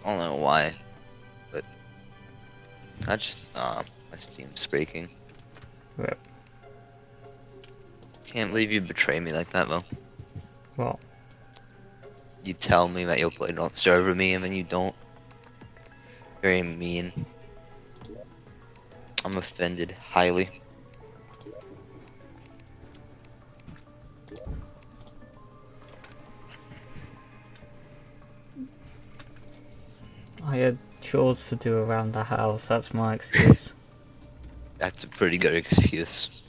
don't know why, but I just my Steam's breaking. Rip. Can't believe you betray me like that, though. What? You tell me that you'll play on server me, and then you don't. Very mean. I'm offended highly. I had chores to do around the house, that's my excuse. That's a pretty good excuse.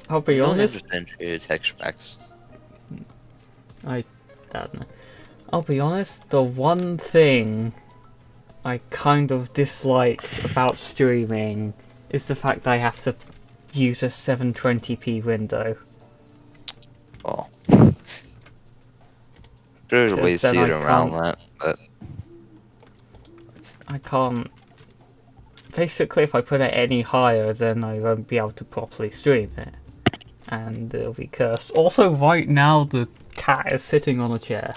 I'll be I don't honest, understand creative texture packs. I don't know. I'll be honest, the one thing I kind of dislike about streaming is the fact that I have to use a 720p window. Oh. There's ways to then get I around can't- that, but I can't... Basically, if I put it any higher, then I won't be able to properly stream it. And it'll be cursed. Also, right now, the cat is sitting on a chair.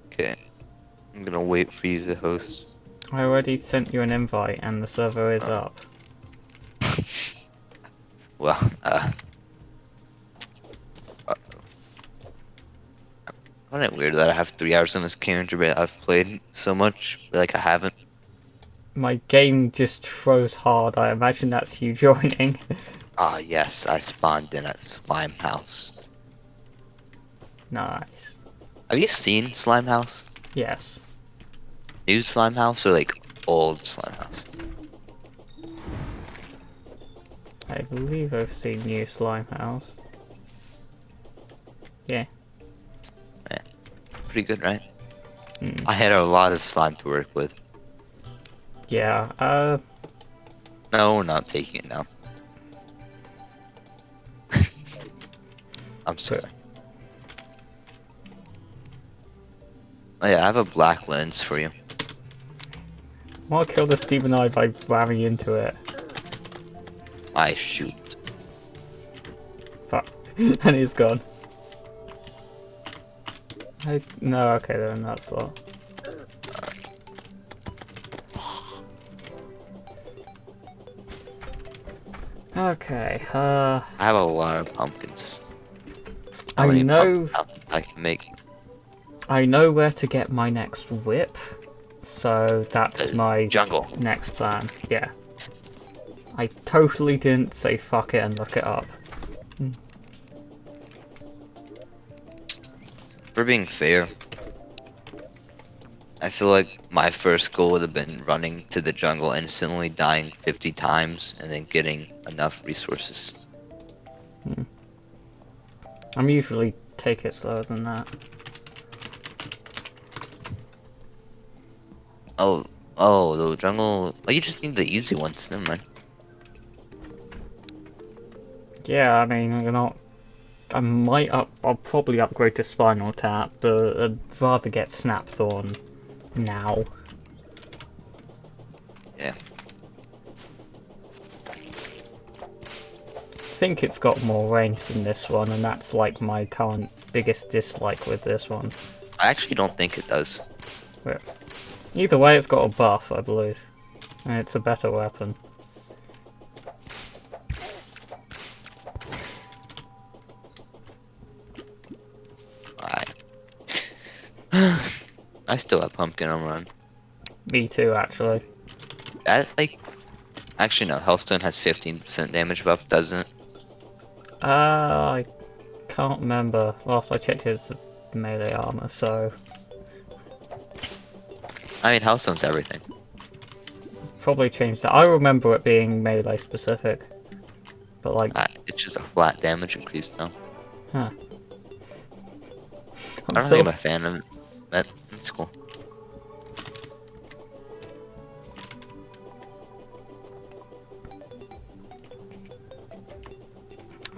okay. I'm gonna wait for you to host. I already sent you an invite, and the server is up. Well, I find it weird that I have 3 hours on this character, but I've played so much, but, like I haven't. My game just froze hard. I imagine that's you joining. Ah, yes, I spawned in at Slime House. Nice. Have you seen Slime House? Yes. New Slime House or like old Slime House? I believe I've seen New Slime House. Yeah. Pretty good, right? Mm. I had a lot of slime to work with. Yeah, No, we're not taking it now. I'm sorry. Oh yeah, I have a black lens for you. I'll kill this demon eye by ramming into it. I shoot. Fuck. And he's gone. No, okay then, that's what. Okay, I have a lot of pumpkins. How I many know pumpkins I can make? I know where to get my next whip, so that's my Jungle. next plan. Yeah. I totally didn't say fuck it and look it up. For being fair, I feel like my first goal would have been running to the jungle instantly, dying 50 times, and then getting enough resources. I'm usually take it slower than that. Oh, the jungle. Oh, you just need the easy ones. Never mind. Yeah, I mean, you're not. I'll probably upgrade to Spinal Tap, but I'd rather get Snapthorn now. Yeah. I think it's got more range than this one, and that's like my current biggest dislike with this one. I actually don't think it does. But either way, it's got a buff, I believe, and it's a better weapon. I still have pumpkin on run. Me too, actually. That like, actually no. Hellstone has 15% damage buff, doesn't it? I can't remember. Last I checked, his melee armor, so I mean, Hellstone's everything. probably changed that. I remember it being melee specific, but like, It's just a flat damage increase now. huh. I don't think I'm a fan of it, but it's cool.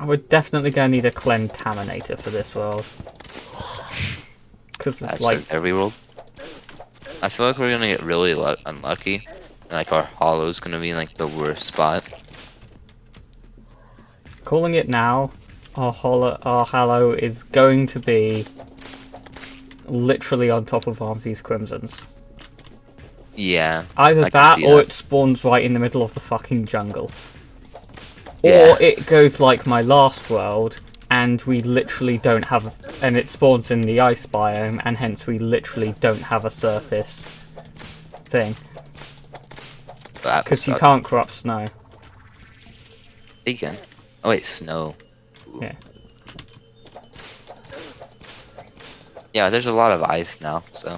We're definitely gonna need a Clentaminator for this world. Because it's That's like... just every world. I feel like we're gonna get really unlucky. And like our hollow's gonna be like the worst spot. Calling it now, our hollow is going to be literally on top of Armsy's Crimsons. Yeah. Either I can that, see or that. it spawns right in the middle of the fucking jungle. Yeah. Or it goes like my last world, and we literally don't have... And it spawns in the ice biome, and hence we literally don't have a surface thing. That would Because you suck. can't corrupt snow. You can. Oh wait, snow. Yeah. Yeah, there's a lot of ice now, so.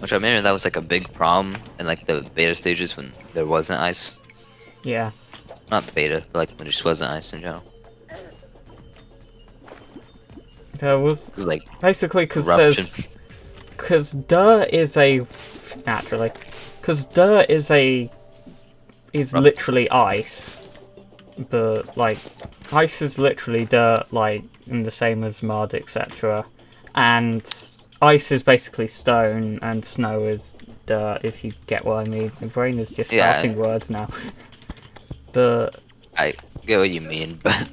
Which I remember that was like a big problem in like the beta stages when there wasn't ice. Yeah. Not beta, but like when there just wasn't ice in general. There was... Cause like Basically, because corruption. there's... Because dirt is a... Naturally. Because dirt is a... Is literally ice. But, like... Ice is literally dirt, like, in the same as mud, etc. And ice is basically stone, and snow is dirt, if you get what I mean. My brain is just spouting words now. But... I get what you mean, but I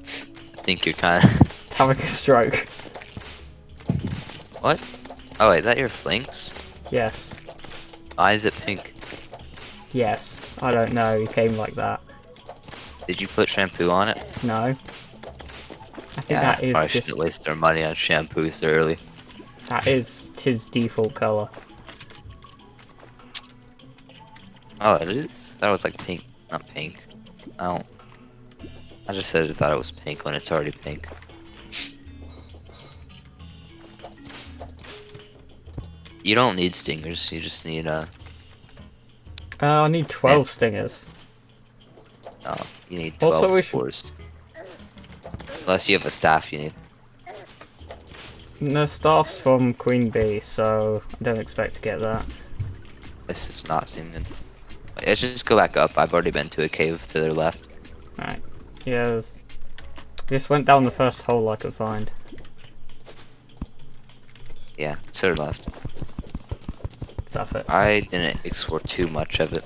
think you're kind of Having a stroke. what? Oh wait, is that your flanks? Yes. Why is it pink? Yes. I don't know, he came like that. Did you put shampoo on it? No. I think Yeah, that is probably just... shouldn't waste our money on shampoo so early. That is his default colour. Oh, it is? That was like pink, not pink. I just said I thought it was pink when it's already pink. You don't need stingers, you just need I need 12 stingers. oh, you need Also, 12 we should- spores. Unless you have a staff you need. The staff's from Queen Bee, so I don't expect to get that. This does not seem good. Let's just go back up. I've already been to a cave to their left. Right. Yes. Just went down the first hole I could find. Yeah, to their left. Stuff it. I didn't explore too much of it.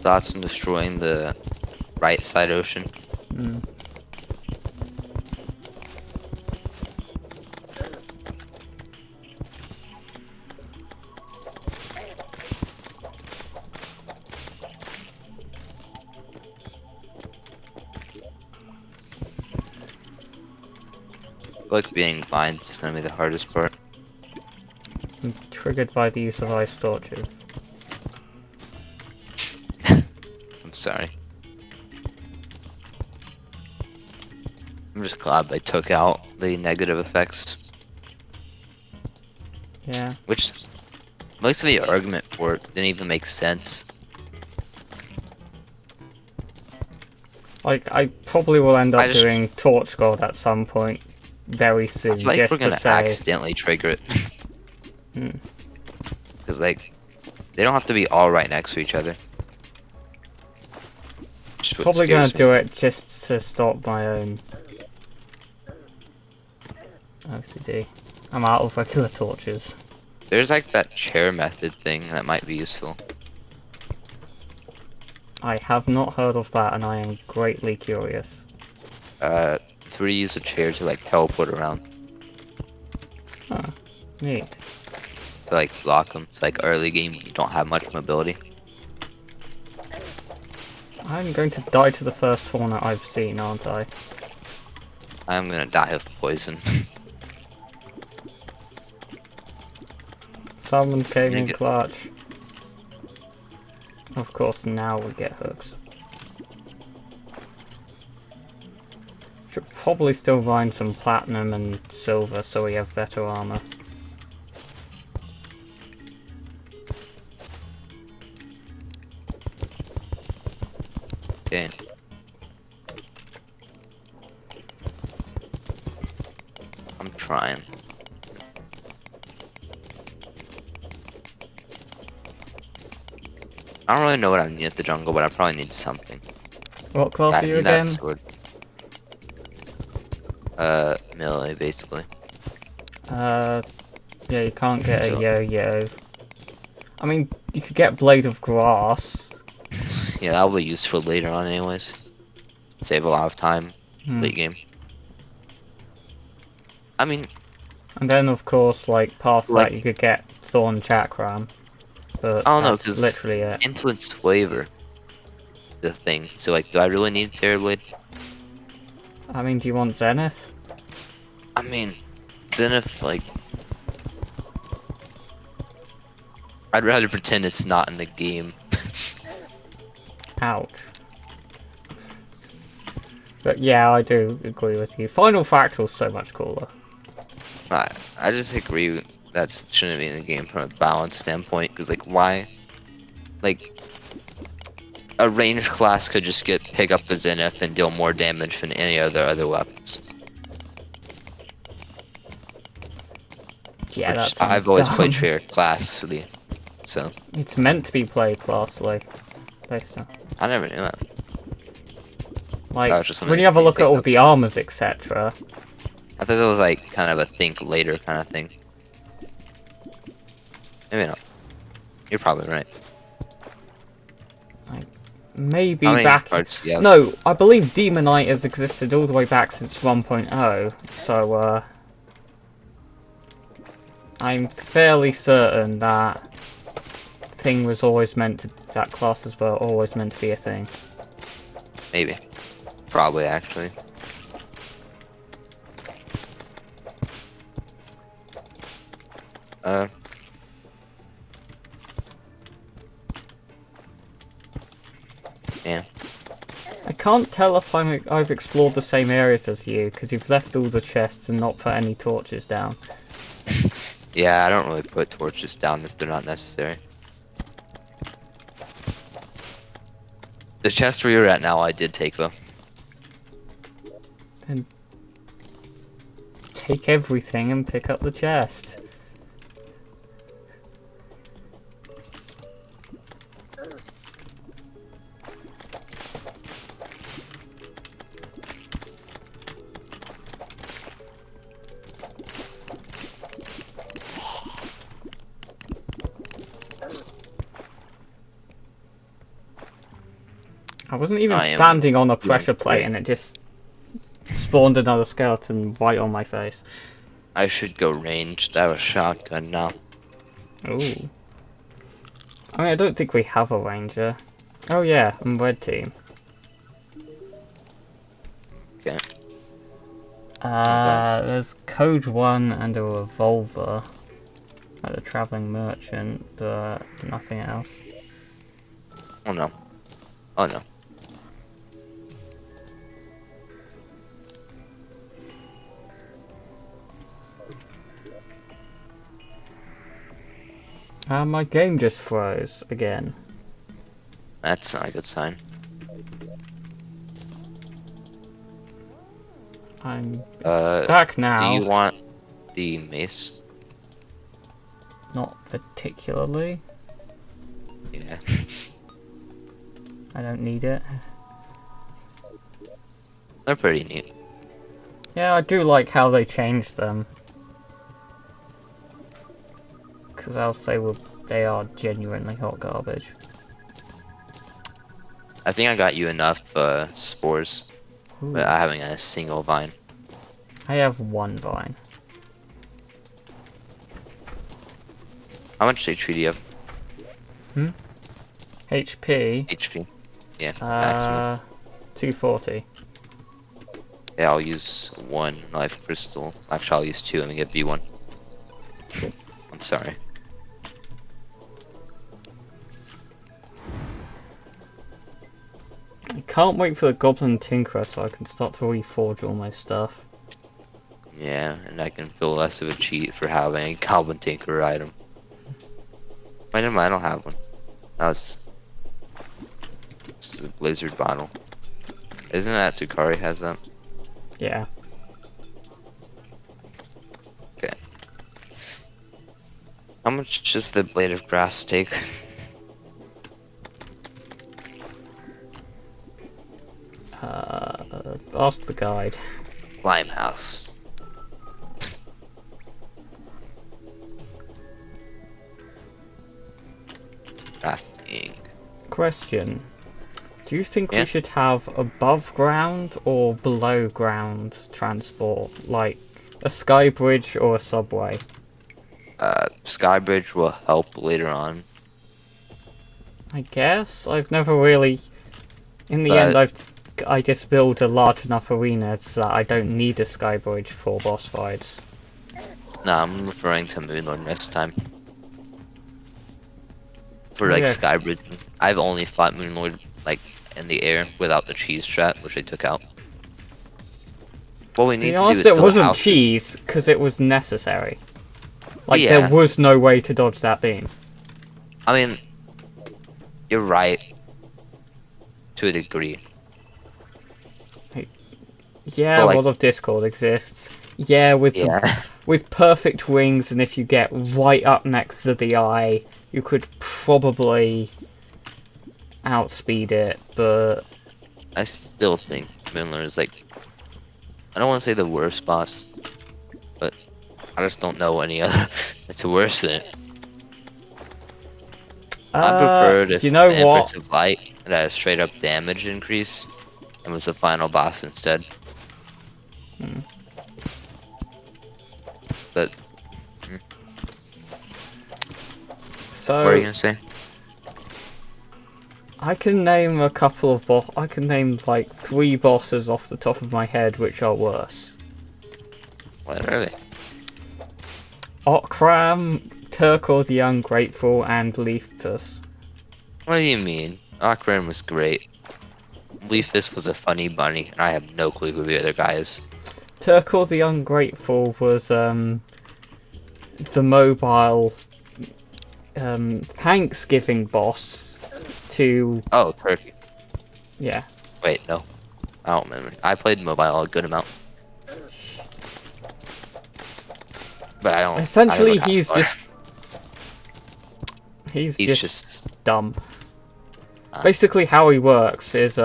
Thoughts on destroying the right side ocean? Mm. I feel like being blind is gonna be the hardest part. I'm triggered by the use of ice torches. I'm sorry. I'm just glad they took out the negative effects. Yeah. Which, most of the argument for it didn't even make sense. Like, I probably will end I up just- doing Torch God at some point very I soon, feel like just we're to gonna say... accidentally trigger it. Hmm. Because, like, they don't have to be all right next to each other. Just what Probably gonna scares me. do it just to stop my own OCD. I'm out of regular torches. There's like that chair method thing that might be useful. I have not heard of that, and I am greatly curious. To where you use a chair to like teleport around. Huh. Neat. To like block them. So like early game, you don't have much mobility. I'm going to die to the first fauna I've seen, aren't I? I'm gonna die of poison. Someone came You in get- clutch. Of course, now we get hooks. Should probably still mine some platinum and silver so we have better armor. Okay. trying. I don't really know what I need at the jungle, but I probably need something. What class I are you need that again? sword. Melee, basically. Yeah, you can't get a So, yo-yo. I mean, you could get Blade of Grass. yeah, that'll be useful later on anyways. Save a lot of time, Hmm. late game. I mean, And then, of course, like, past that, like, you could get Thorn Chakram. But I don't know, that's because literally it. influenced flavor, the thing. So, like, do I really need Terrorblade? I mean, do you want Zenith? I mean, Zenith, like, I'd rather pretend it's not in the game. Ouch. But yeah, I do agree with you. Final Fractal's so much cooler. I just agree that shouldn't be in the game from a balance standpoint, because, like, why? Like, a ranged class could just pick up the Zenith and deal more damage than any other weapons. Yeah, Which that's I've always dumb. played Traitor classically, so It's meant to be played classically. Basically. I never knew that. Like, That was just something when you have a you look at picked all up. the armors, etc. I thought that was like kind of a think later kind of thing. Maybe not. You're probably right. Like, maybe How many back. parts do you have? No, I believe Demonite has existed all the way back since 1.0. So, I'm fairly certain that thing was always meant to. That classes were always meant to be a thing. Maybe. Probably actually. Yeah. I can't tell if I've explored the same areas as you, because you've left all the chests and not put any torches down. Yeah, I don't really put torches down if they're not necessary. The chest where you're at now, I did take though. Then take everything and pick up the chest. I wasn't even I am standing on a pressure plate great. and it just spawned another skeleton right on my face. I should go ranged. I have a shotgun now. Ooh. I mean, I don't think we have a ranger. Oh yeah, I'm red team. Okay. There's Code 1 and a revolver at the traveling merchant, but nothing else. Oh no. Oh no. My game just froze again. That's not a good sign. It's back now. Do you want the mace? Not particularly. Yeah. I don't need it. They're pretty neat. Yeah, I do like how they changed them. Because else they are genuinely hot garbage. I think I got you enough spores, Ooh. but I haven't got a single vine. I have one vine. How much HP do you have? HP? HP. Yeah, maximum. 240. Yeah, I'll use one life crystal. Actually, I'll use two. Let me get B1. I'm sorry. I can't wait for the Goblin Tinkerer so I can start to reforge all my stuff. Yeah, and I can feel less of a cheat for having a Goblin Tinkerer item. Wait, never mind, I don't have one. This is a Blizzard bottle. Isn't that Tsukari has that? Yeah. How much does the blade of grass take? Ask the guide. Limehouse. Crafting. Question. Do you think Yeah. we should have above ground or below ground transport? Like a sky bridge or a subway? Skybridge will help later on. I guess. I've never really... In the But- end, I just build a large enough arena so that I don't need a sky bridge for boss fights. No, I'm referring to Moonlord next time. For Oh, like yeah. Skybridge, I've only fought Moonlord like in the air without the cheese strat, which I took out. What we To need be to do honest, is it build wasn't houses. cheese, because it was necessary. Like, Yeah. there was no way to dodge that beam. I mean, you're right. To a degree. Yeah, But, like- World of Discord exists. Yeah, with perfect wings, and if you get right up next to the eye, you could probably outspeed it, but I still think Moonlord is like, I don't want to say the worst boss, but I just don't know any other that's worse than it. I preferred if you know the Empress what? of Light had a straight up damage increase and was the final boss instead. Hmm. But So what are you gonna say? I can name a couple of I can name like 3 bosses off the top of my head which are worse. What are they? Okram, Turkor the Ungrateful, and Leafpus. What do you mean? Akram was great. Leafus was a funny bunny, and I have no clue who the other guy is. Turkor the Ungrateful was the mobile Thanksgiving boss to Oh, Turkey. yeah. Wait, no. I don't remember. I played mobile a good amount. But I don't. Essentially, I don't know he's how far. just he's He's just dumb. Ah. Basically, how he works is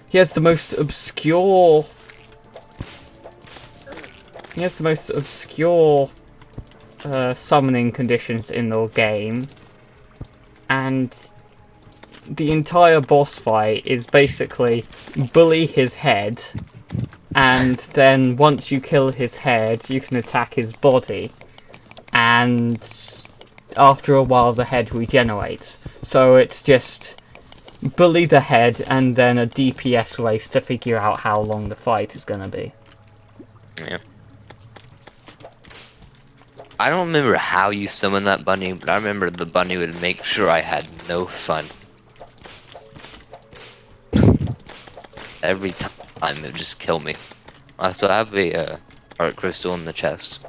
he has the most obscure summoning conditions in the game, and the entire boss fight is basically bully his head, and then once you kill his head, you can attack his body, and after a while the head regenerates. So it's just bully the head and then a DPS race to figure out how long the fight is gonna be. Yeah. I don't remember how you summoned that bunny, but I remember the bunny would make sure I had no fun. Every time it would just kill me. I still have a art crystal in the chest.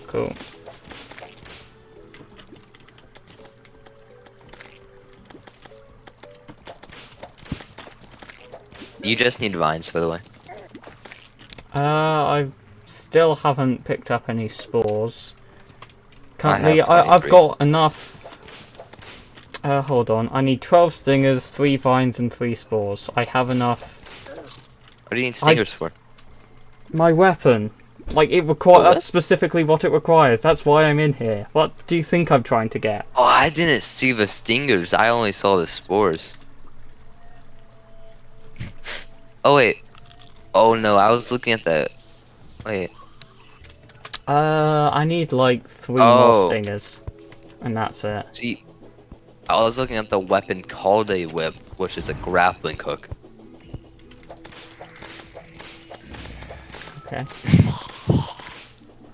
Cool. You just need vines, by the way. I still haven't picked up any spores. Currently, have I've 23. got enough. Hold on. I need 12 stingers, 3 vines, and 3 spores. I have enough. What do you need stingers for? My weapon. Like, it requires. What? That's specifically what it requires. That's why I'm in here. What do you think I'm trying to get? Oh, I didn't see the stingers. I only saw the spores. Oh wait. Oh no, I was looking at the. Wait. I need like 3 Oh. more stingers. And that's it. See, I was looking at the weapon called a whip, which is a grappling hook. Okay.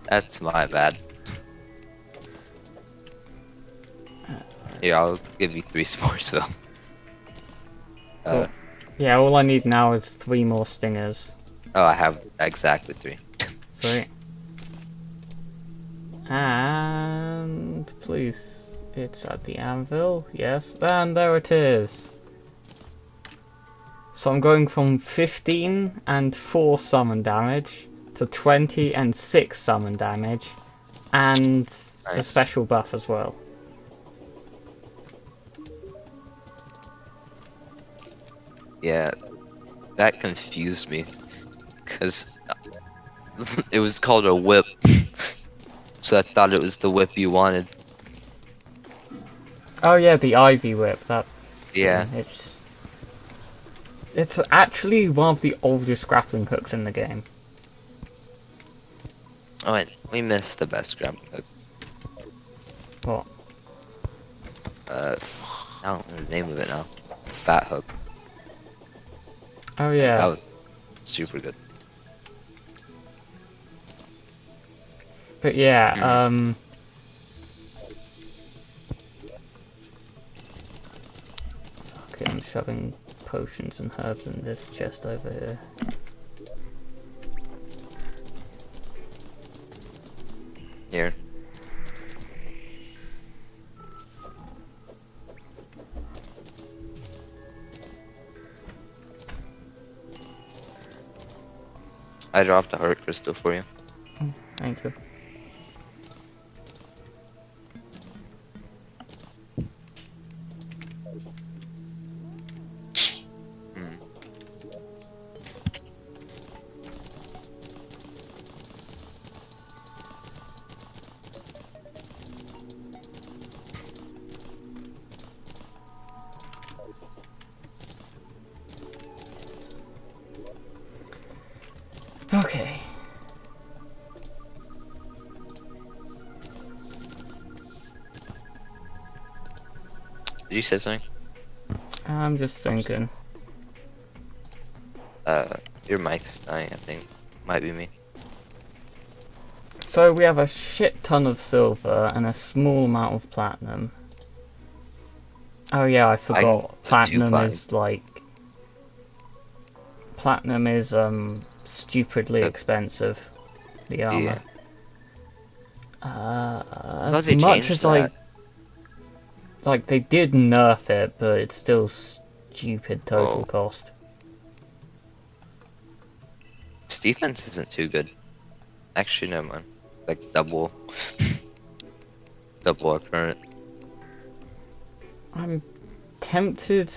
That's my bad. Here, I'll give you 3 spores though. Cool. Yeah, all I need now is 3 more stingers. Oh, I have exactly 3. Sweet. And please, it's at the anvil. Yes, and there it is. So I'm going from 15 and 4 summon damage to 20 and 6 summon damage, and a Nice. special buff as well. Yeah, that confused me, because it was called a whip, so I thought it was the whip you wanted. Oh yeah, the Ivy Whip. That Yeah. thing, it's actually one of the oldest grappling hooks in the game. Oh wait, we missed the best grappling hook. What? I don't know the name of it now. Bat hook. Oh That yeah. was super good. But yeah, okay, I'm shoving potions and herbs in this chest over here. Here. I dropped a heart crystal for you. Thank you. Hmm. Okay. Did you say something? I'm just thinking. Your mic's dying, I think. Might be me. So we have a shit ton of silver and a small amount of platinum. Oh yeah, I forgot. Platinum is like... Platinum is stupidly expensive. The armor. Yeah. As they much changed as that. like they did nerf it, but it's still stupid total Oh. cost. Its defense isn't too good. Actually, never mind. Like double. Double our current. I'm tempted.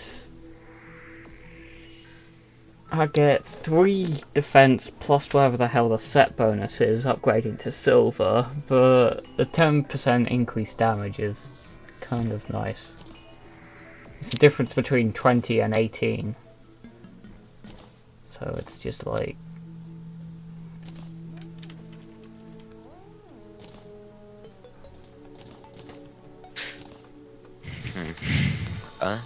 I get 3 defense plus whatever the hell the set bonus is, upgrading to silver, but the 10% increased damage is kind of nice. It's the difference between 20 and 18. So it's just like... Huh?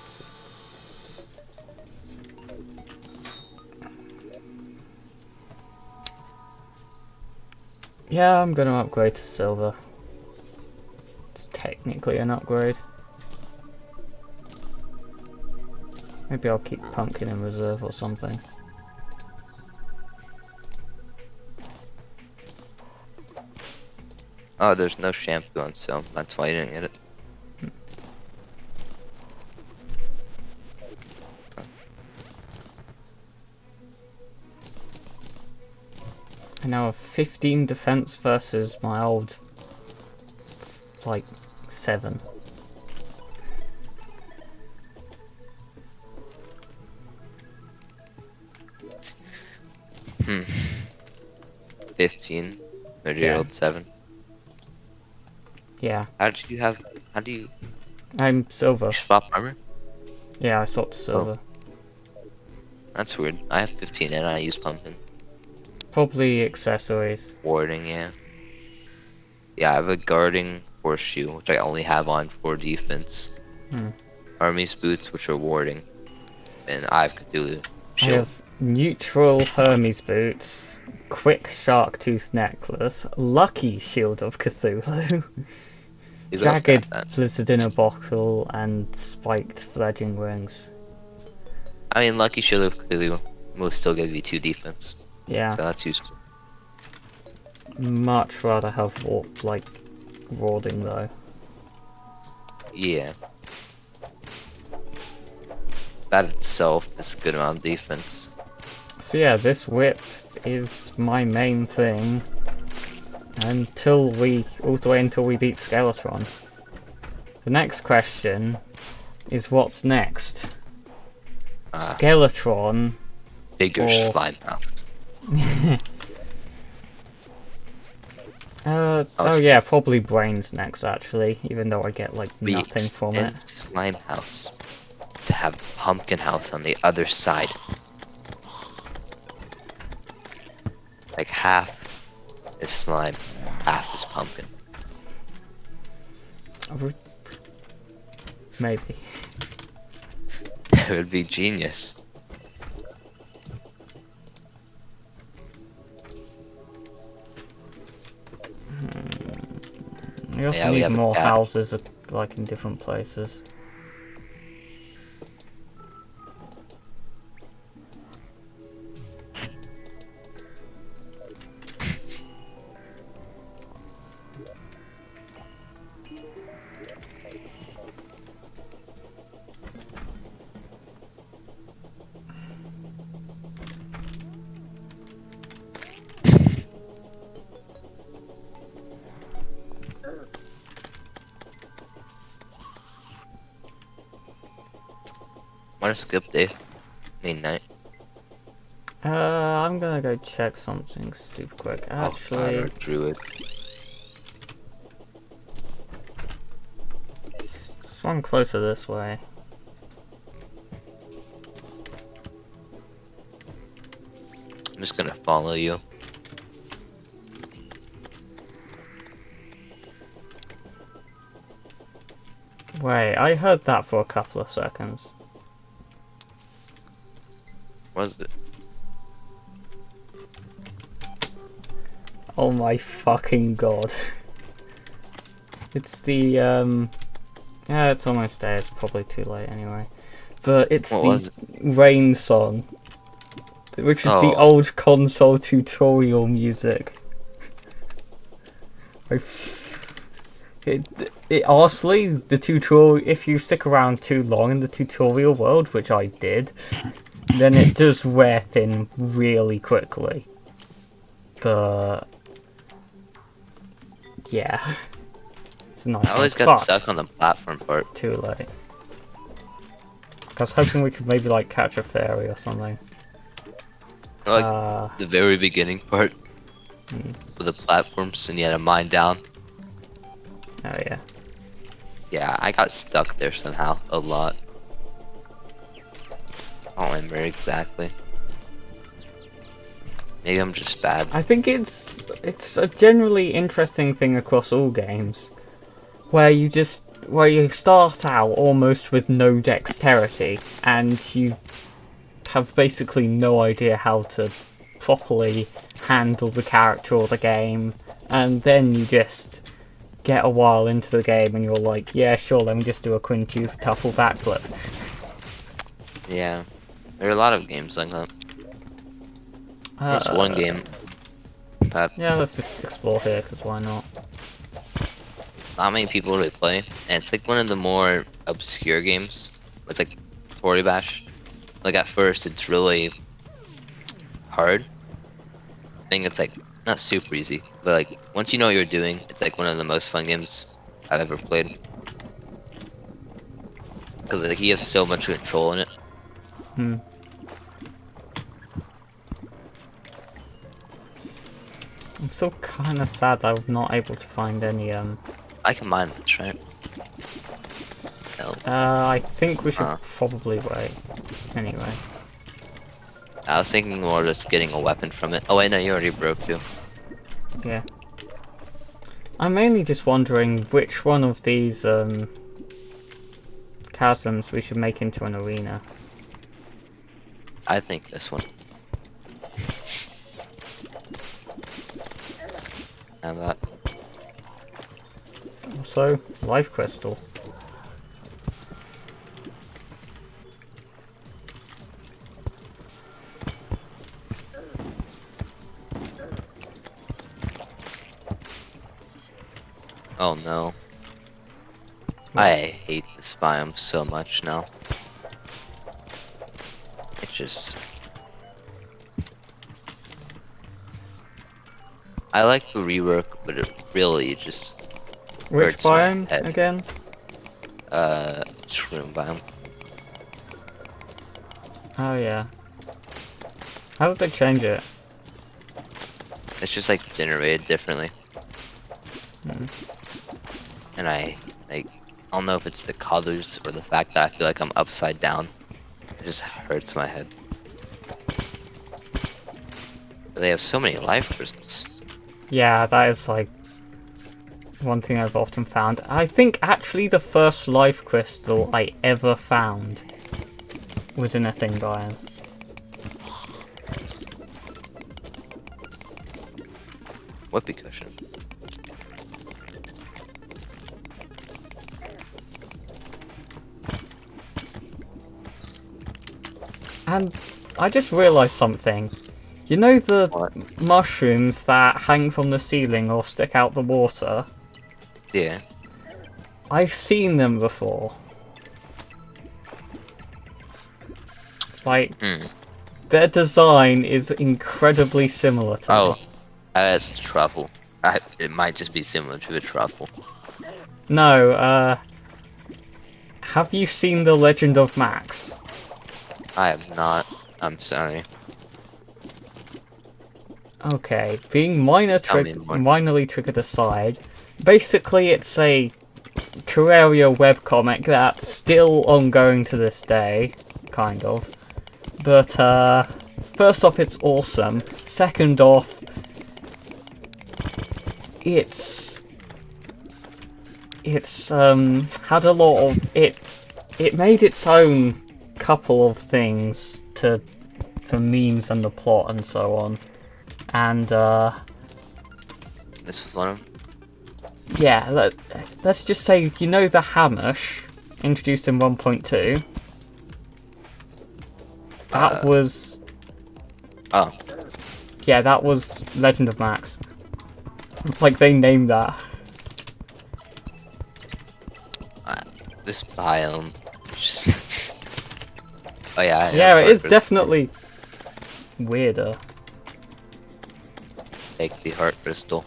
Yeah, I'm gonna upgrade to silver. It's technically an upgrade. Maybe I'll keep pumpkin in reserve or something. Oh, there's no shampoo on sale. That's why you didn't get it. I now have 15 defense versus my old, like, 7. Hmm. 15. Or your Yeah. old 7. Yeah, How did you have? How do you I'm silver. swap armor? Yeah, I swapped to silver. That's weird. I have 15 and I use pumpkin. Probably accessories. Warding, yeah. Yeah, I have a guarding horseshoe, which I only have on for defense. Hmm. Army's boots, which are warding. And I have Cthulhu I shield. have neutral Hermes boots, quick shark tooth necklace, lucky shield of Cthulhu, You guys jagged got that. blizzard in a bottle, and spiked fledging wings. I mean, Lucky Shield of Cthulhu will still give you 2 defense. Yeah, So that's useful. much rather have like warding though. Yeah. That itself is a good amount of defense. So yeah, this whip is my main thing. all the way until we beat Skeletron. The next question is what's next? Skeletron Bigger or... slime house. oh yeah, probably Brains next actually, even though I get like We nothing from it. extend slime house to have pumpkin house on the other side. Like half is slime, half is pumpkin. Maybe. It would be genius. We also Yeah, we need have a more cat. houses like in different places. Wanna skip day? Night. I'm gonna go check something super quick. Actually, Oh, druid. swung closer this way. I'm just gonna follow you. Wait, I heard that for a couple of seconds. Was it? Oh my fucking god. It's the, yeah, it's almost there, it's probably too late anyway. But it's What was the Rain song, which is the Oh. old console tutorial music. It honestly, the tutorial, if you stick around too long in the tutorial world, which I did, then it does wear thin really quickly. But yeah, it's a nice. I always song. got Fuck. stuck on the platform part. Too late. I was hoping we could maybe like catch a fairy or something. Like the very beginning part with the platforms, and you had to mine down. Oh yeah. Yeah, I got stuck there somehow a lot. I don't remember exactly. Maybe I'm just bad. I think it's a generally interesting thing across all games, where you start out almost with no dexterity, and you have basically no idea how to properly handle the character or the game, and then you just get a while into the game and you're like, yeah, sure, let me just do a quintuple backflip. Yeah, there are a lot of games like that. There's one game that Yeah, let's just explore here, because why not? not many people really play, and it's like one of the more obscure games. It's like Tory Bash. Like at first, it's really hard. I think it's like not super easy, but like once you know what you're doing, it's like one of the most fun games I've ever played. Because like you have so much control in it. I'm still kind of sad that I'm not able to find any, I can mine this, right? No. I think we should probably wait. Anyway. I was thinking more just getting a weapon from it. Oh wait, no, you already broke too. Yeah. I'm mainly just wondering which one of these, chasms we should make into an arena. I think this one. How about? Also, life crystal. Oh no. I hate this biome so much now. It just... I like the rework, but it really just Which hurts my biome head. again? Shroom biome. Oh yeah. How did they change it? It's just like generated differently. Hmm. And I don't know if it's the colors or the fact that I feel like I'm upside down. It just hurts my head. But they have so many life crystals. Yeah, that is like one thing I've often found. I think actually the first life crystal I ever found was in a thing biome. Whoopee cushion. And I just realised something. You know the What? mushrooms that hang from the ceiling or stick out the water? Yeah. I've seen them before. Like, their design is incredibly similar to Oh, me. that's the truffle. It might just be similar to the truffle. No, have you seen The Legend of Max? I have not. I'm sorry. Okay, being Tell me more. minorly triggered aside, basically it's a Terraria webcomic that's still ongoing to this day, kind of. But, first off, it's awesome. Second off, it's had a lot of it made its own couple of things for memes and the plot and so on. And This was one of them. yeah, let's just say, you know, the Hamish introduced in 1.2. That was Oh, yeah, that was Legend of Max. Like they named that. this biome. Just... oh yeah. Yeah, it is Heart definitely weirder. Take the heart crystal.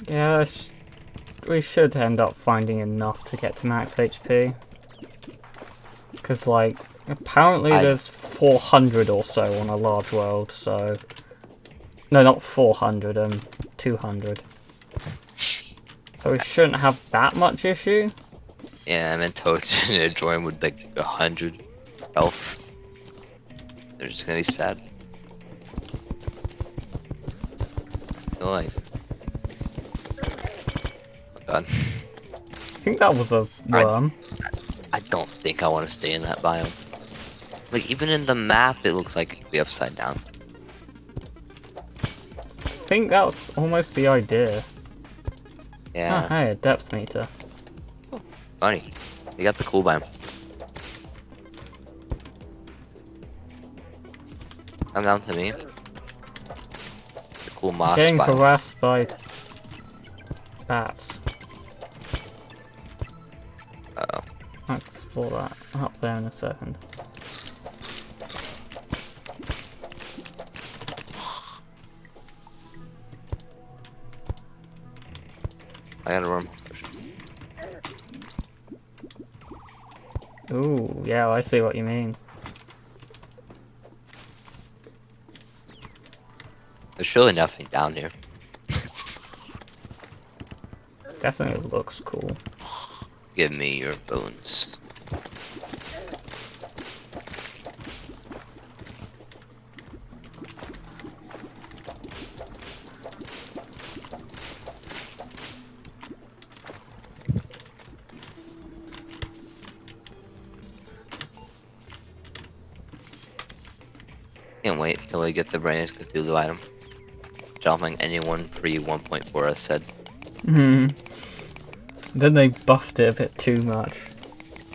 Yeah, we should end up finding enough to get to max HP. Because, like, apparently there's 400 or so on a large world, so... No, not 400, 200. So we shouldn't have that much issue. Yeah, I meant Toads in a join with like 100 health. They're just gonna be sad. I feel like... oh god. I think that was a worm. I don't think I want to stay in that biome. Like, even in the map, it looks like it could be upside down. I think that's almost the idea. Yeah. Oh, hey, a depth meter. Funny. We got the cool biome. Come down to me. The cool moss Getting biome. harassed by bats. Uh-oh. I'll explore that up there in a second. I got a worm. Ooh, yeah, I see what you mean. There's really nothing down here. Definitely looks cool. Give me your bones. Can't wait until we get the Brainless Cthulhu item. Which I don't think anyone pre 1.4 has said. Hmm. Then they buffed it a bit too much.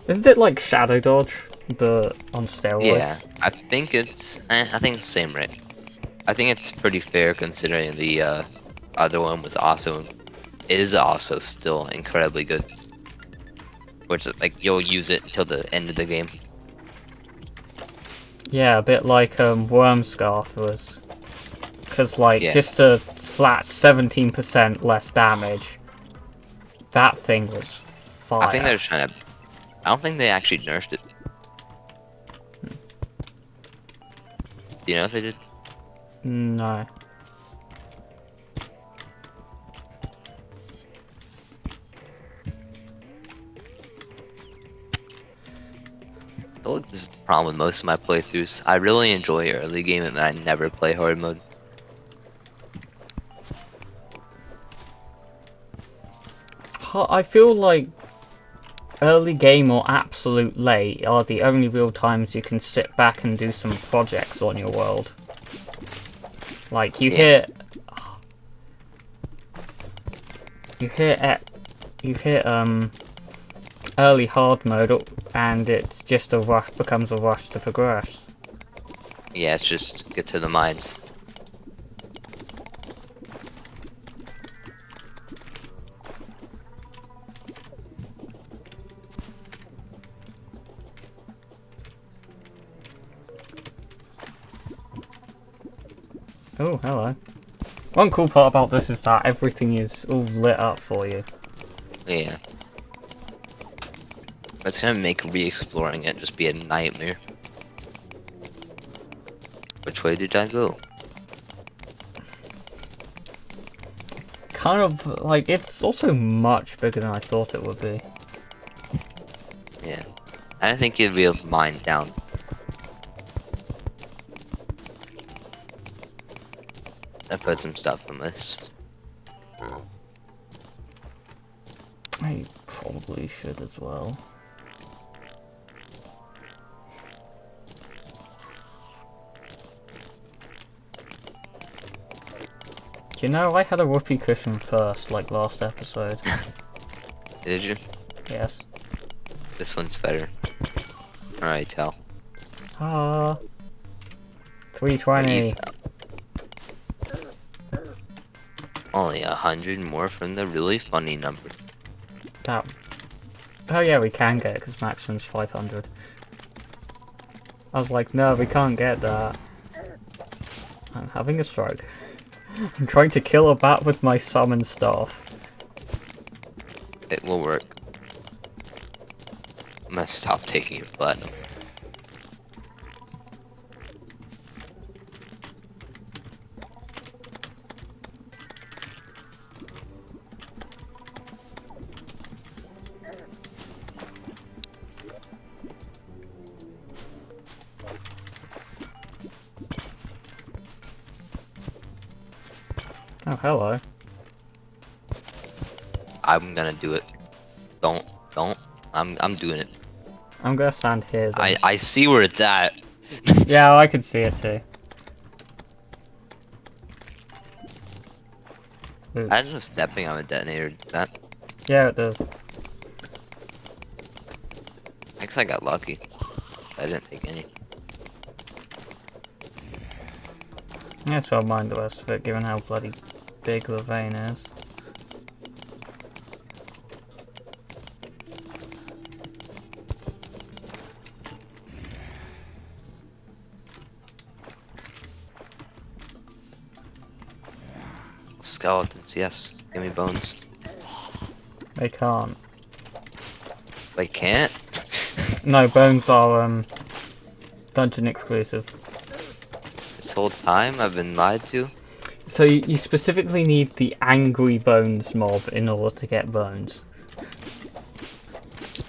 Isn't it like Shadow Dodge, but on steroids? Yeah, I think it's the same rate. I think it's pretty fair considering the other one was also still incredibly good. Which like you'll use it until the end of the game. Yeah, a bit like Wormscarf was. Because, like, Yeah. just a flat 17% less damage, that thing was I think fire. they're trying to. I don't think they actually nerfed it. Do you know if they did? No. I feel like this is the problem with most of my playthroughs. I really enjoy early game and I never play hard mode. I feel like early game or absolute late are the only real times you can sit back and do some projects on your world. Like, you Yeah. hit early hard mode and it's just a rush, becomes a rush to progress. Yeah, it's just get to the mines. Oh, hello. One cool part about this is that everything is all lit up for you. Yeah. It's gonna make re-exploring it just be a nightmare. Which way did I go? Kind of, like, it's also much bigger than I thought it would be. Yeah. I didn't think you'd be able to mine down. I put some stuff on this. I probably should as well. You know, I had a whoopee cushion first, like last episode. Did you? Yes. This one's better. Alright, tell. Ah. 320. Only 100 more from the really funny number. That. Oh yeah, we can get it because maximum's 500. I was like, no, we can't get that. I'm having a stroke. I'm trying to kill a bat with my summon staff. It will work. I'm gonna stop taking your platinum. Oh, hello. I'm gonna do it. Don't. I'm doing it. I'm gonna stand here then. I see where it's at. Yeah, I can see it too. Oops. I don't know stepping on a detonator did that. Yeah, it does. I guess I got lucky. I didn't take any. Yeah, so I'll mind the rest of it, given how bloody big the vein is. Skeletons, yes. Give me bones. They can't. They can't? No, bones are dungeon exclusive. This whole time I've been lied to? So you specifically need the Angry Bones mob in order to get bones.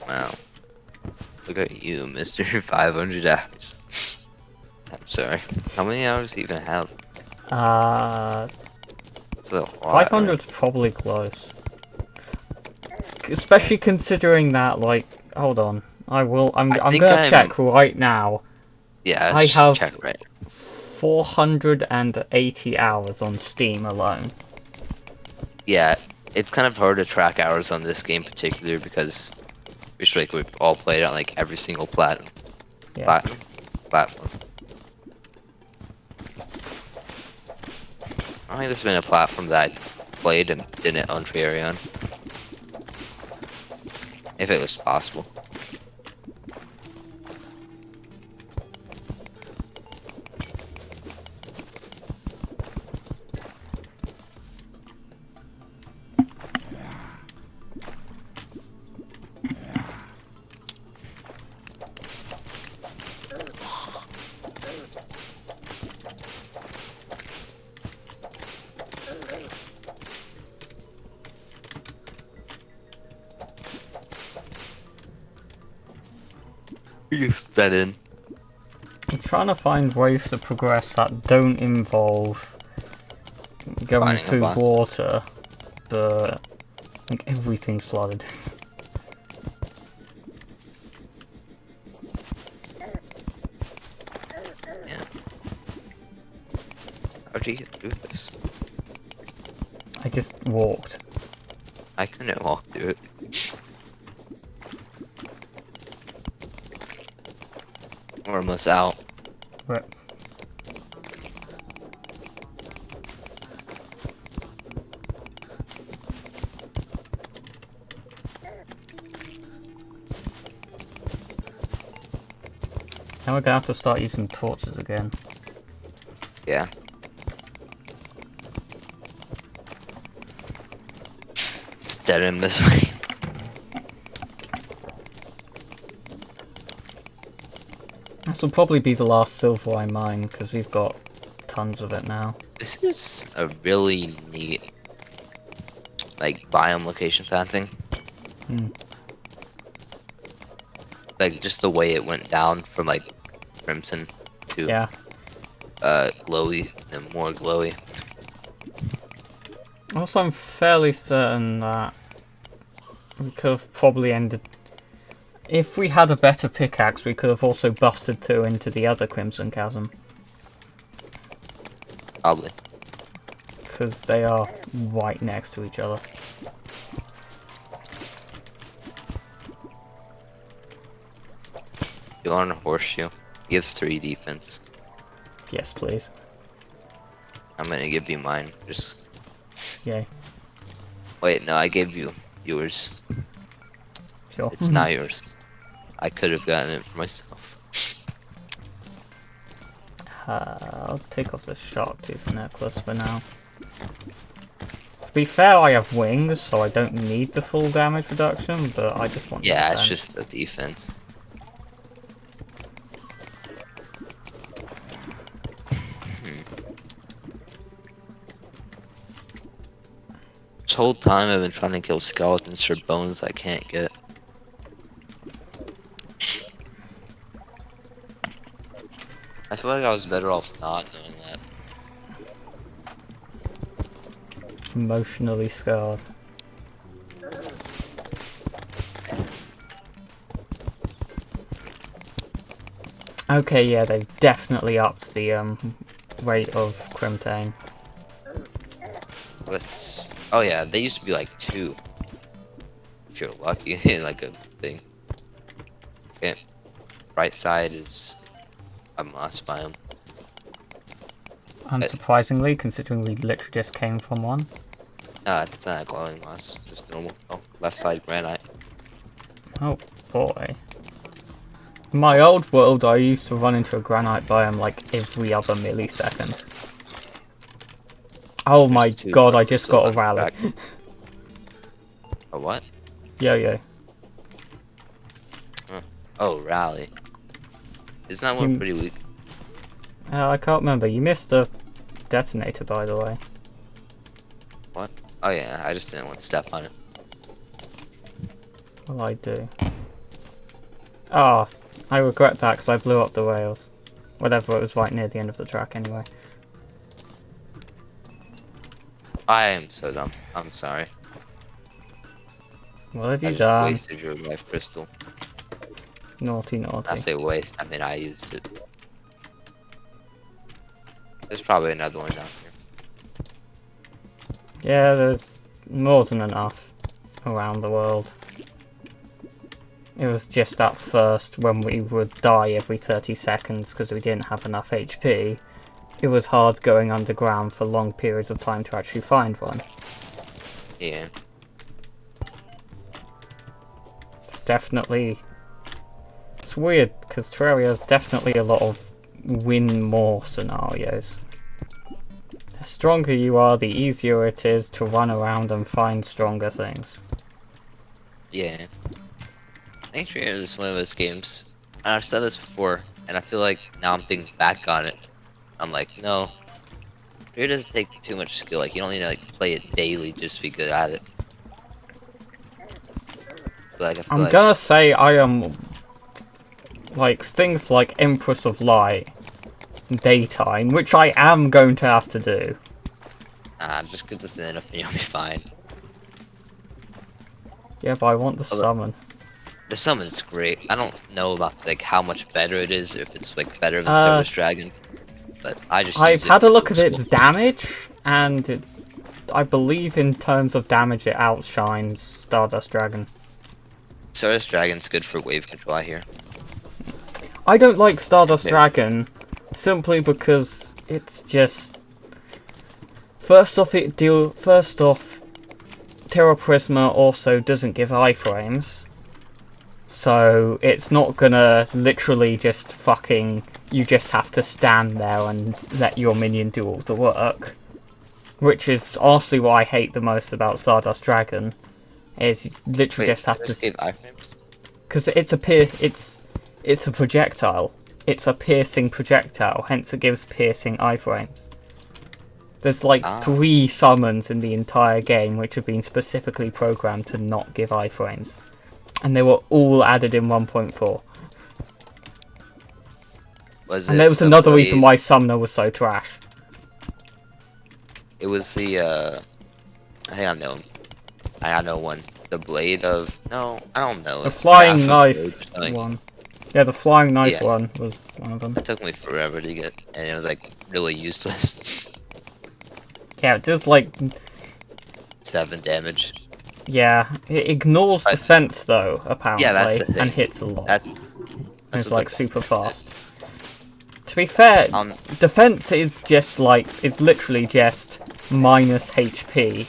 Wow. Look at you, Mr. 500 hours. I'm sorry. How many hours do you even have? It's a lot, 500's probably close. Especially considering that, like, hold on. I'm gonna check right now. Yeah, I have check right. 480 hours on Steam alone. Yeah, it's kind of hard to track hours on this game in particular because we've all played on like every single platform. Platform. I don't think there's been a platform that I played and didn't on Terraria on. If it was possible. You set in. I'm trying to find ways to progress that don't involve going Finding a through bomb. water, but like everything's flooded. Yeah. How'd you get through this? I just walked. I couldn't walk through it. We're almost out. But now we're gonna have to start using torches again. Yeah. It's dead end this way. This will probably be the last silver I mine because we've got tons of it now. This is a really neat, like, biome location kind of thing. Hmm. Like, just the way it went down from, like, crimson to, Yeah. glowy and more glowy. Also, I'm fairly certain that we could have probably ended. If we had a better pickaxe, we could have also busted through into the other Crimson Chasm. Probably. Because they are right next to each other. You want a horseshoe? Gives 3 defense. Yes, please. I'm gonna give you mine. Just Yay. wait, no, I gave you yours. Sure. It's not yours. I could have gotten it for myself. I'll take off the shark tooth necklace for now. To be fair, I have wings, so I don't need the full damage reduction, but I just want Yeah, the it's defense. just the defense. This whole time I've been trying to kill skeletons for bones I can't get. I feel like I was better off not doing that. Emotionally scarred. Okay, yeah, they've definitely upped the rate of Crimtane. Let's. Oh yeah, they used to be like 2. If you're lucky, like a thing. Okay. Right side is a moss biome. Unsurprisingly, considering we literally just came from one. No, it's not a glowing moss, just normal. Oh, left side granite. Oh boy. In my old world, I used to run into a granite biome like every other millisecond. Oh my There's 2 god, I just still got a on rally. track. A what? Yo. Oh, rally. Isn't that one You- pretty weak? I can't remember. You missed the detonator, by the way. What? Oh yeah, I just didn't want to step on it. Well, I do. Ah, I regret that because I blew up the rails. Whatever, it was right near the end of the track anyway. I am so dumb. I'm sorry. What have I you just done? wasted your life crystal. Naughty, I naughty. say waste, I mean I used it. There's probably another one down here. Yeah, there's more than enough around the world. It was just at first when we would die every 30 seconds because we didn't have enough HP. It was hard going underground for long periods of time to actually find one. Yeah. It's definitely... It's weird because Terraria has definitely a lot of win more scenarios. The stronger you are, the easier it is to run around and find stronger things. Yeah. I think Terraria is one of those games, and I've said this before, and I feel like now I'm thinking back on it. I'm like, no. Terraria doesn't take too much skill, like you don't need to like play it daily just to be good at it. But, like, I feel I'm like, gonna say I am like things like Empress of Light, Daytime, which I am going to have to do. Just get this in and you'll be fine. Yeah, but I want the Although- summon. The summon's great. I don't know about like how much better it is, if it's like better than Uh, Service Dragon, but I just I've use it had a look at for its school. damage, and I believe in terms of damage it outshines Stardust Dragon. Service Dragon's good for wave control, I hear. I don't like Stardust Okay. Dragon simply because it's just first off Terra Prisma also doesn't give iframes. So it's not gonna literally just fucking you just have to stand there and let your minion do all the work. Which is honestly what I hate the most about Stardust Dragon. Is you literally Wait, just have Service to, gave iframes? because it's a projectile. It's a piercing projectile, hence it gives piercing iframes. There's like 3 summons in the entire game which have been specifically programmed to not give iframes. And they were all added in 1.4. And there was another reason why Summoner was so trash. It was the I think I know one. The blade of I don't know. The flying Staff of Rage or knife something. one. Yeah, the flying knife Yeah. one was one of them. It took me forever to get, and it was like really useless. Yeah, it does like 7 damage. yeah, it ignores But- defense though, apparently, Yeah, that's the thing. and hits a lot. That's It's what like the- super fast. To be fair, defense is just like it's literally just minus HP.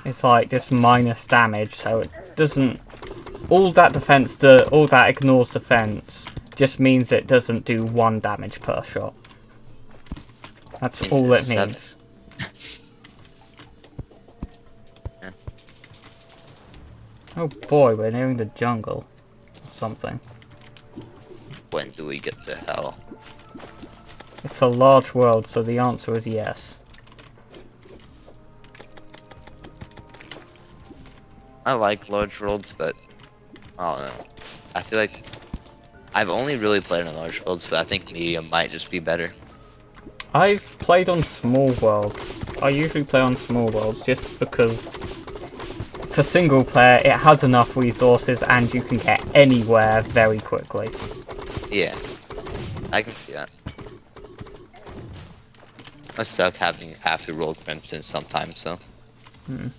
It's like just minus damage, so it doesn't. All that ignores defense just means it doesn't do 1 damage per shot. That's Into all it 7. means. Yeah. Oh boy, we're nearing the jungle. Or something. When do we get to hell? It's a large world, so the answer is yes. I like large worlds, but I don't know. I feel like I've only really played on large worlds, but I think medium might just be better. I've played on small worlds. I usually play on small worlds just because for single player it has enough resources and you can get anywhere very quickly. Yeah, I can see that. I suck having have to roll Crimson sometimes, so. To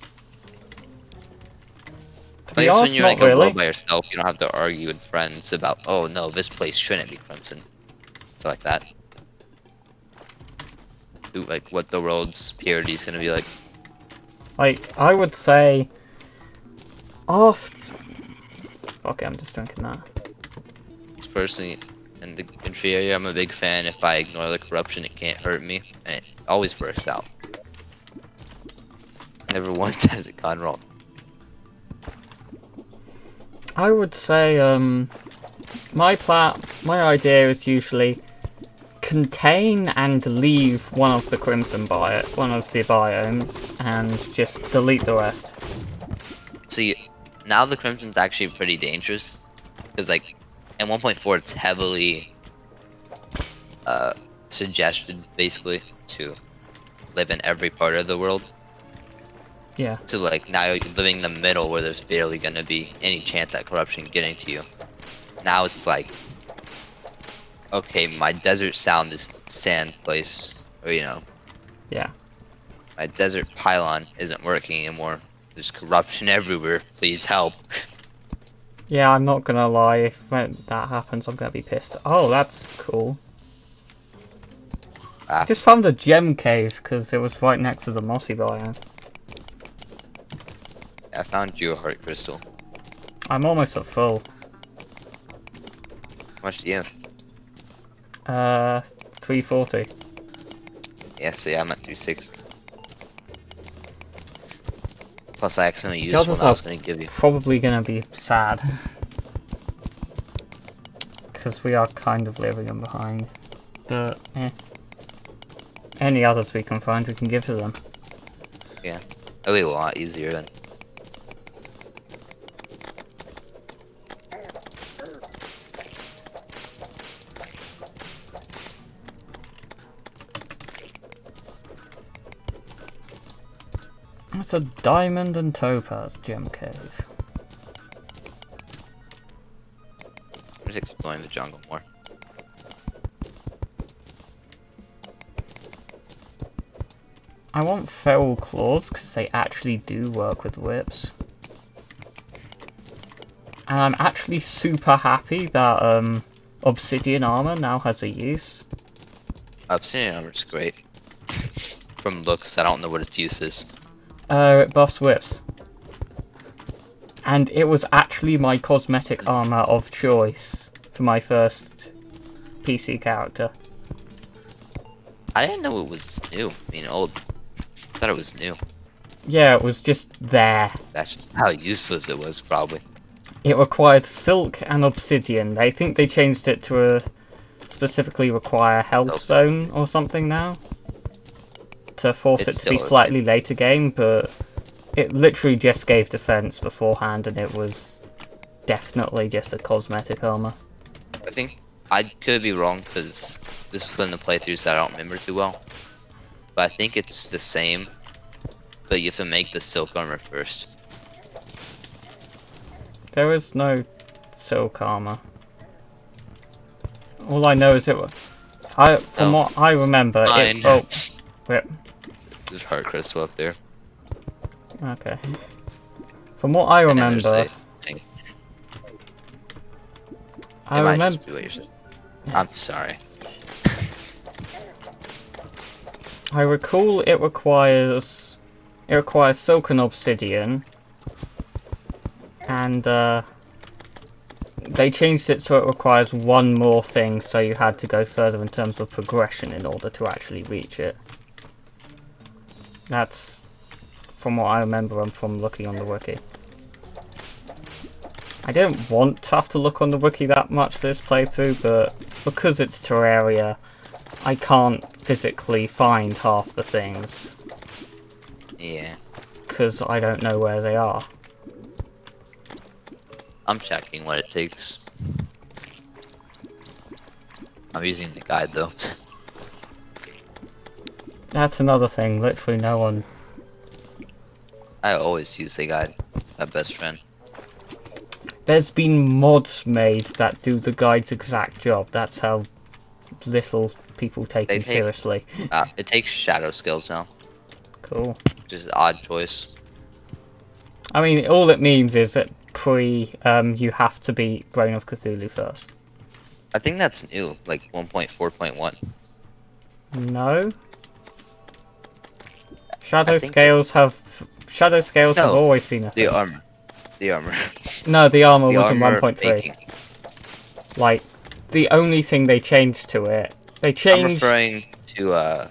I be guess when honest, you're not like a really. roll by yourself, you don't have to argue with friends about, oh no, this place shouldn't be Crimson. So like that. Like what the world's purity is gonna be like. Like, I would say after... Fuck it, I'm just drinking that. Personally, in the Terraria, I'm a big fan. If I ignore the corruption, it can't hurt me, and it always works out. Never once has it gone wrong. I would say, my idea is usually contain and leave one of the one of the biomes, and just delete the rest. See, now the Crimson's actually pretty dangerous, because like, in 1.4 it's heavily suggested, basically, to live in every part of the world. Yeah. So like, now you're living in the middle where there's barely gonna be any chance at corruption getting to you. Now it's like, okay, my desert sound is sand place, or you know, Yeah. my desert pylon isn't working anymore. There's corruption everywhere. Please help. Yeah, I'm not gonna lie, if that happens, I'm gonna be pissed. Oh, that's cool. Ah, Just found a gem cave, because it was right next to the mossy biome. I found you a heart crystal. I'm almost at full. How much do you have? 340. Yeah, see, I'm at 360. Plus, I accidentally used Chances one I was are gonna give you. probably gonna be sad. Because we are kind of leaving them behind. But, any others we can find, we can give to them. Yeah, it'll be a lot easier then. It's a diamond and topaz gem cave. I'm just exploring the jungle more. I want feral claws because they actually do work with whips. And I'm actually super happy that obsidian armor now has a use. Obsidian armor's great. From looks, I don't know what its use is. It buffs whips. And it was actually my cosmetic armor of choice for my first PC character. I didn't know it was new. I mean, old. I thought it was new. Yeah, it was just there. That's how useless it was, probably. It required silk and obsidian. I think they changed it to specifically require hellstone or something now. To force it to be slightly later game, but it literally just gave defense beforehand and it was definitely just a cosmetic armor. I think I could be wrong because this was one of the playthroughs that I don't remember too well. But I think it's the same, but you have to make the silk armor first. There is no silk armor. All I know is it was... From what I remember, Fine. Rip. There's heart crystal up there. Okay. From what I remember... I'm sorry. I recall it requires silk and obsidian, and they changed it so it requires one more thing, so you had to go further in terms of progression in order to actually reach it. That's from what I remember from looking on the wiki. I don't want to have to look on the wiki that much for this playthrough, but because it's Terraria, I can't physically find half the things. Yeah. Because I don't know where they are. I'm checking what it takes. I'm using the guide though. That's another thing, literally no one... I always use the guide, my best friend. There's been mods made that do the guide's exact job. That's how little people take them seriously. It takes shadow skills now. Cool. Which is an odd choice. I mean, all it means is that you have to beat Brain of Cthulhu first. I think that's new, like 1.4.1. No. Shadow scales have always been a thing. The armor. No, the armor was in 1.3. Like, the only thing they changed to it, I'm referring to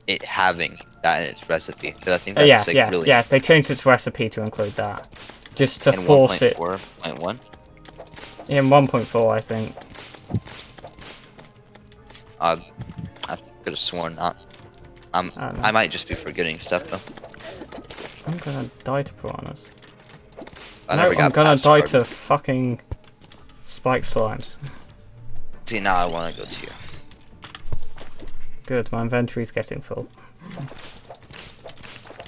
it having that in its recipe, because I think that's yeah, they changed its recipe to include that, just to force it. 1.4.1. In 1.4, I think. I could have sworn not. I might just be forgetting stuff though. I'm gonna die to piranhas. I'm gonna die to fucking spike slimes. See, now I want to go to you. Good, my inventory's getting full.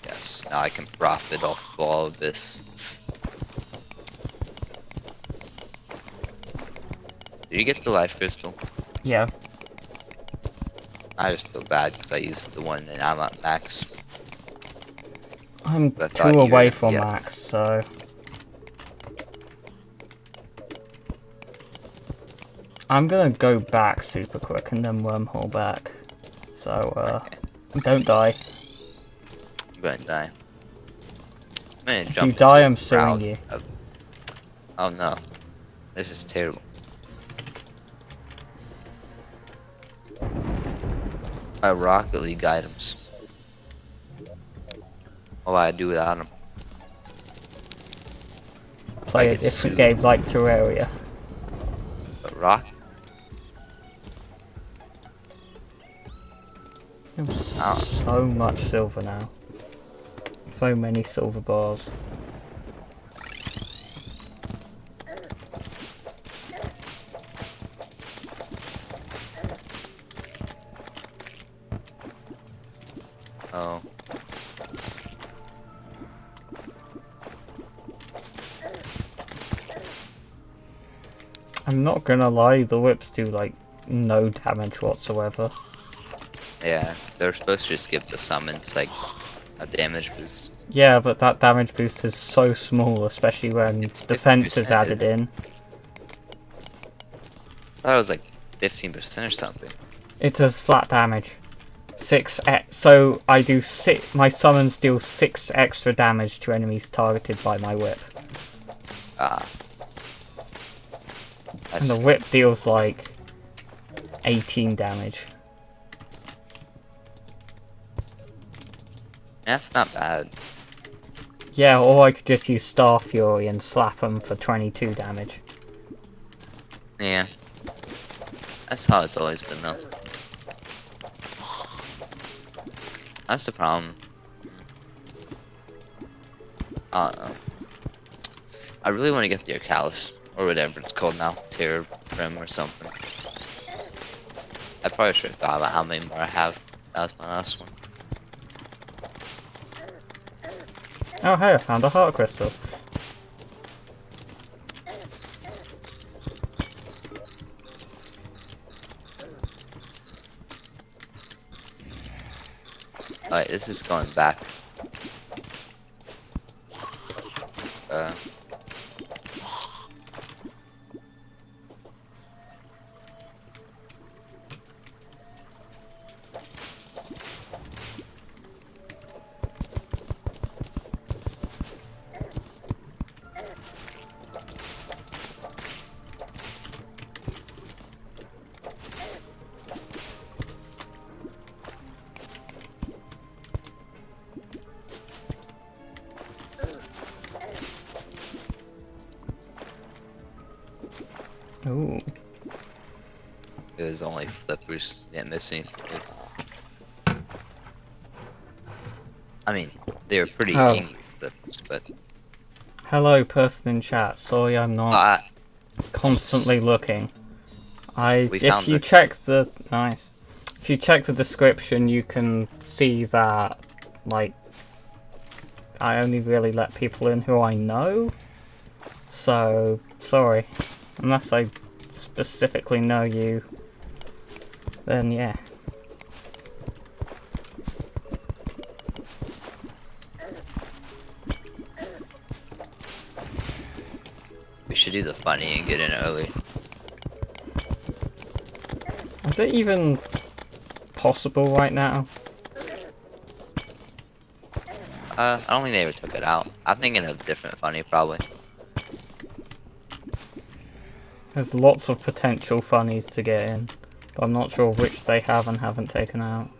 Yes, now I can profit off of all of this. Did you get the life crystal? Yeah. I just feel bad because I used the one and I'm at max. I'm 2 away from max, so... I'm gonna go back super quick and then wormhole back. So, okay. Don't die. I'm gonna die. If you die, I'm suing you. Oh no. This is terrible. My Rocket League items. What will I do without them? Play a different game like Terraria. But rock? There's so much silver now. So many silver bars. Oh. I'm not gonna lie, the whips do like no damage whatsoever. Yeah, they're supposed to just give the summons like a damage boost. Yeah, but that damage boost is so small, especially when It's defense is 50%. added in. I thought it was like 15% or something. It does flat damage. 6 so I do 6. My summons deal 6 extra damage to enemies targeted by my whip. Ah. And the whip deals like 18 damage. That's not bad. Yeah, or I could just use Star Fury and slap them for 22 damage. Yeah. That's how it's always been though. That's the problem. I really want to get the Ocalis, or whatever it's called now, Terraria or something. I probably should have thought about how many more I have. That was my last one. Oh hey, I found a heart crystal. Alright, this is going back. Ooh. It was only flippers, didn't miss anything. I mean, they were pretty angry flippers, but... Hello, person in chat. Sorry, I'm not constantly looking. If you check the if you check the description, you can see that like I only really let people in who I know. So sorry, unless I specifically know you, then yeah. We should do the funny and get in early. Is it even possible right now? I don't think they ever took it out. I'm thinking of different funny, probably. There's lots of potential funnies to get in, but I'm not sure which they have and haven't taken out.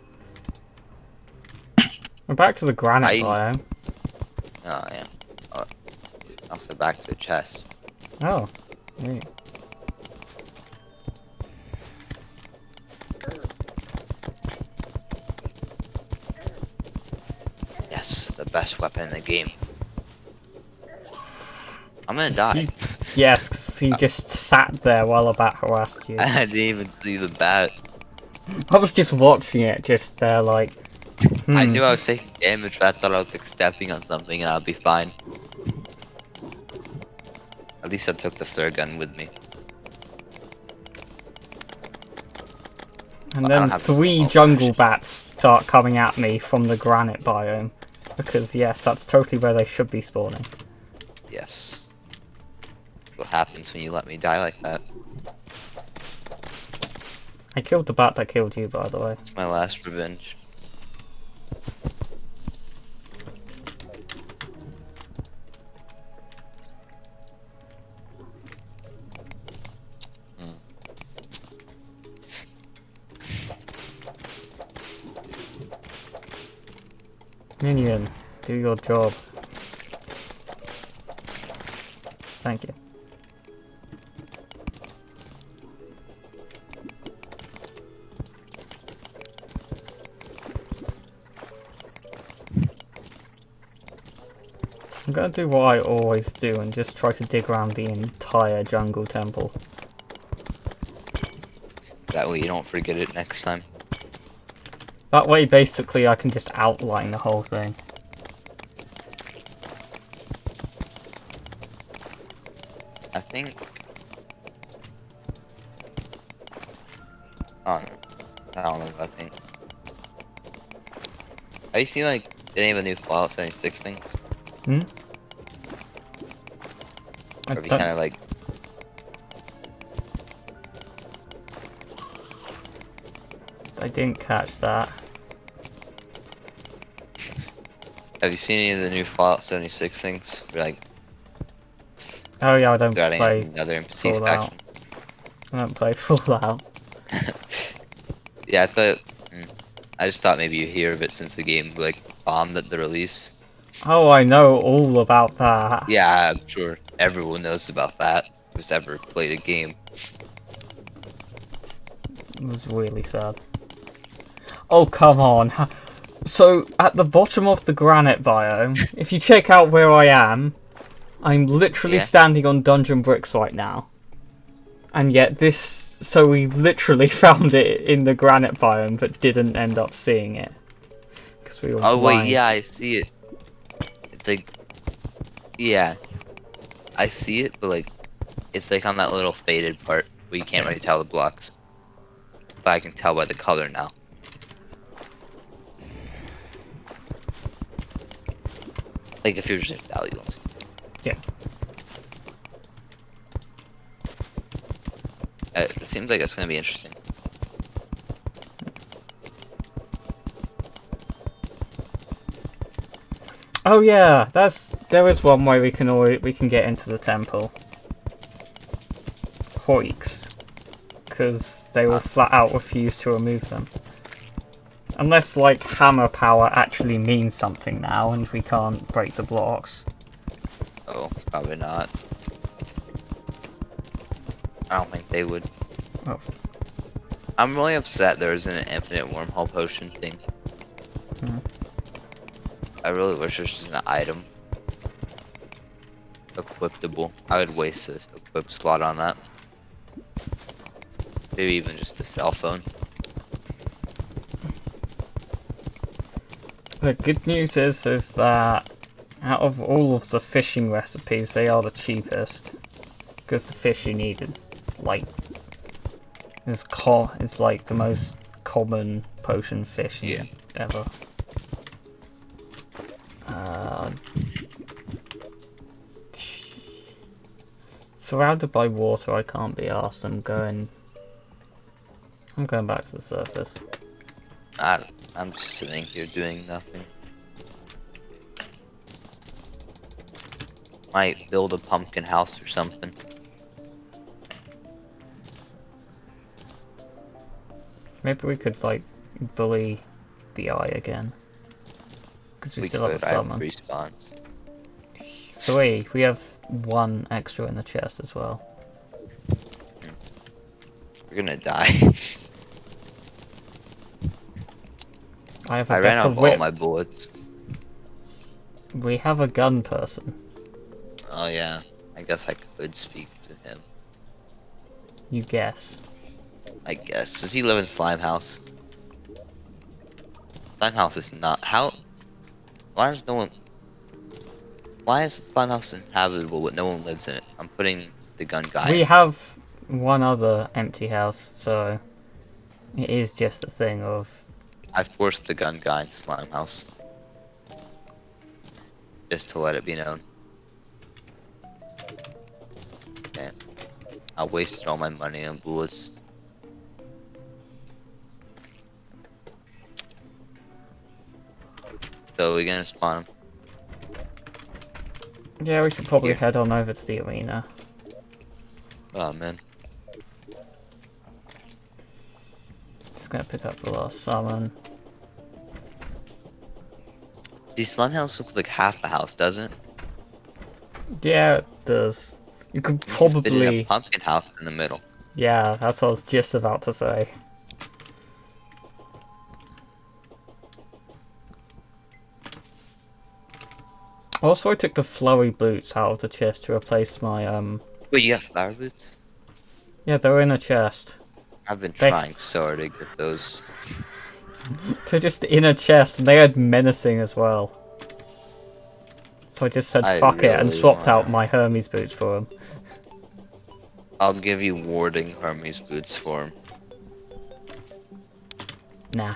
We're back to the granite biome. Oh, yeah. Also back to the chest. Oh, neat. Yes, the best weapon in the game. I'm gonna die. Yes, because he just sat there while a bat harassed you. I didn't even see the bat. I was just watching it, just there like... I knew I was taking damage, but I thought I was like stepping on something and I'll be fine. At least I took the third gun with me. And then 3 jungle bats start coming at me from the granite biome. Because yes, that's totally where they should be spawning. Yes. What happens when you let me die like that? I killed the bat that killed you, by the way. It's my last revenge. Minion, do your job. Thank you. I'm gonna do what I always do and just try to dig around the entire jungle temple. That way you don't forget it next time. That way, basically, I can just outline the whole thing. I think I don't know. I don't know what I think. Have you seen like any of the new Fallout 76 things? Hmm? Or have you kind of like... I didn't catch that. Have you seen any of the new Fallout 76 things? Where, like, Oh yeah, I don't they're adding play another NPC's Fallout. faction. I don't play Fallout. Yeah, I thought... I just thought maybe you'd hear of it since the game, like, bombed at the release. Oh, I know all about that. Yeah, I'm sure everyone knows about that. Who's ever played a game. It was really sad. Oh, come on. So, at the bottom of the granite biome, if you check out where I am, I'm literally standing on dungeon bricks right now. And yet this... So we literally found it in the granite biome, but didn't end up seeing it. Because we were Oh blind. wait, yeah, I see it. It's like... Yeah. I see it, but like... It's like on that little faded part, where you can't really tell the blocks. But I can tell by the color now. Like if you're just valuables. Yeah. It seems like it's gonna be interesting. Oh yeah, there is one way we can get into the temple. Hoiks, because they will flat out refuse to remove them. Unless like hammer power actually means something now, and we can't break the blocks. Oh, probably not. I don't think they would. Oh. I'm really upset there isn't an infinite wormhole potion thing. I really wish there's just an item. Equipable. I would waste this equip slot on that. Maybe even just a cell phone. The good news is that out of all of the fishing recipes, they are the cheapest. Because the fish you need is like is like the most common potion fishing ever. Surrounded by water, I can't be arsed. I'm going back to the surface. I'm just sitting here doing nothing. Might build a pumpkin house or something. Maybe we could like bully the eye again. Because we still have a I have summon. 3 spawns. 3. We have 1 extra in the chest as well. We're gonna die. I have a I ran better out of whip. all my bullets. We have a gun person. Oh yeah, I guess I could speak to him. You guess. I guess. Does he live in Slime House? Slime House is not. How? Why is no one? Why is Slime House inhabitable but no one lives in it? I'm putting the gun guy. We have 1 other empty house, so it is just a thing of. I forced the gun guy into Slime House. Just to let it be known. Okay. I wasted all my money on bullets. So we're gonna spawn him. Yeah, we should probably Here. head on over to the arena. Oh man. Just gonna pick up the last summon. The Slime House looks like half the house, doesn't it? Yeah, it does. You could You fit in a probably. pumpkin house in the middle. Yeah, that's what I was just about to say. Also, I took the flowy boots out of the chest to replace my Wait, you got flower boots? Yeah, they're in a chest. I've been They- trying so hard to get those. They're just in a chest, and they had menacing as well. So I just said I fuck it and really swapped out wanna- my Hermes boots for them. I'll give you warding Hermes boots for him. Nah.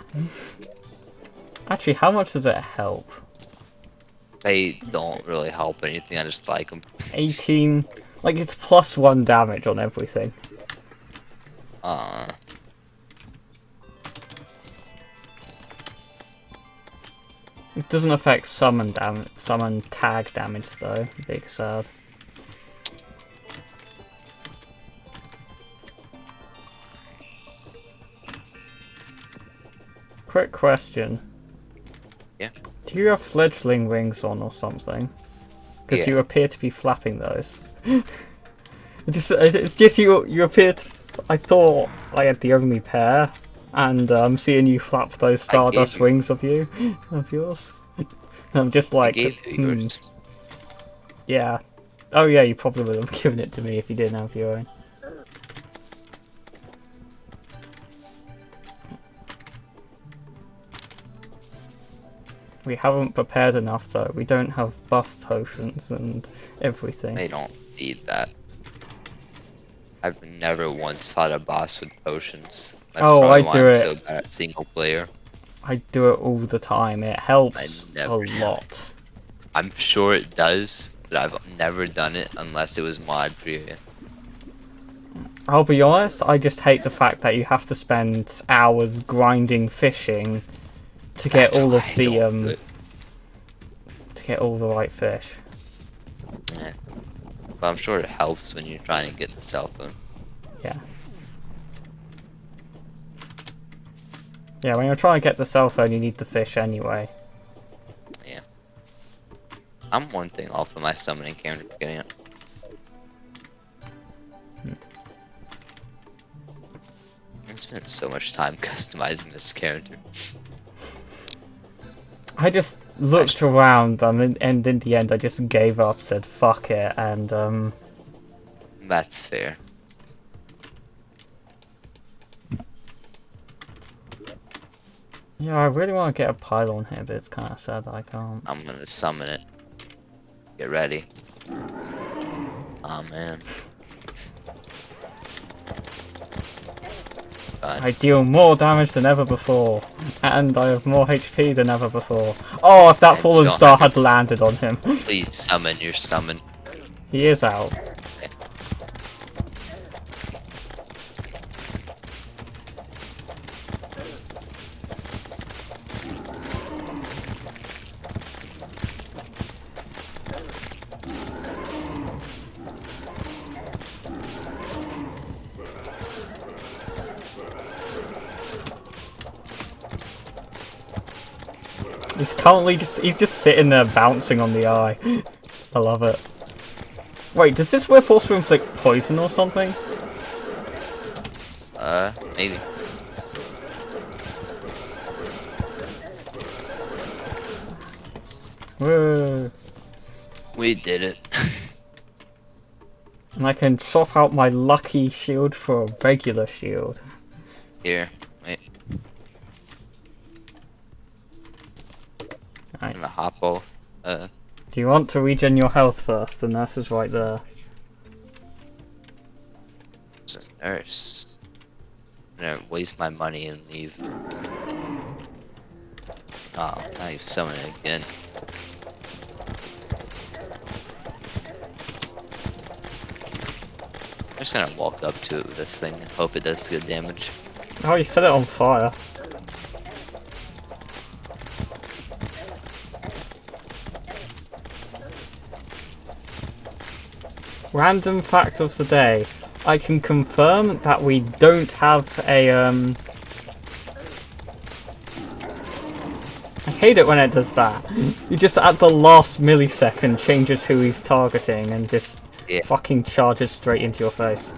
Actually, how much does it help? They don't really help anything. I just like them. 18. Like, it's +1 damage on everything. It doesn't affect summon tag damage though. Big sad. Quick question. Yeah. Do you have fledgling wings on or something? Because Yeah. you appear to be flapping those. It's just you appear to, I thought I had the only pair, and I'm seeing you flap those stardust wings of yours. I'm just like, I gave you yours. Yeah. Oh yeah, you probably would have given it to me if you didn't have your own. We haven't prepared enough though. We don't have buff potions and everything. They don't need that. I've never once fought a boss with potions. That's I why do I'm it. so bad at single player. I do it all the time. It helps a lot. I'm sure it does, but I've never done it unless it was mod for you. I'll be honest, I just hate the fact that you have to spend hours grinding fishing to get all of the to get all the right fish. Yeah. But I'm sure it helps when you're trying to get the cell phone. Yeah. Yeah, when you're trying to get the cell phone, you need the fish anyway. Yeah. I'm one thing off of my summoning character for getting it. I spent so much time customizing this character. I just looked around and in the end I just gave up, said fuck it, and That's fair. yeah, I really want to get a pylon here, but it's kind of sad that I can't. I'm gonna summon it. Get ready. Oh man. I deal more damage than ever before, and I have more HP than ever before. Oh, if that fallen star had landed on him. Please summon your summon. He is out. He's just sitting there bouncing on the eye. I love it. Wait, does this whip also inflict poison or something? Maybe. Whoa. We did it. And I can swap out my lucky shield for a regular shield. Here, wait. Nice. I'm gonna hop off. Do you want to regen your health first? The nurse is right there. There's a nurse. I'm gonna waste my money and leave. Oh, now you summon it again. I'm just gonna walk up to it with this thing and hope it does good damage. Oh, you set it on fire. Random fact of the day. I can confirm that we don't have a I hate it when it does that. You just at the last millisecond changes who he's targeting and just fucking charges straight into your face.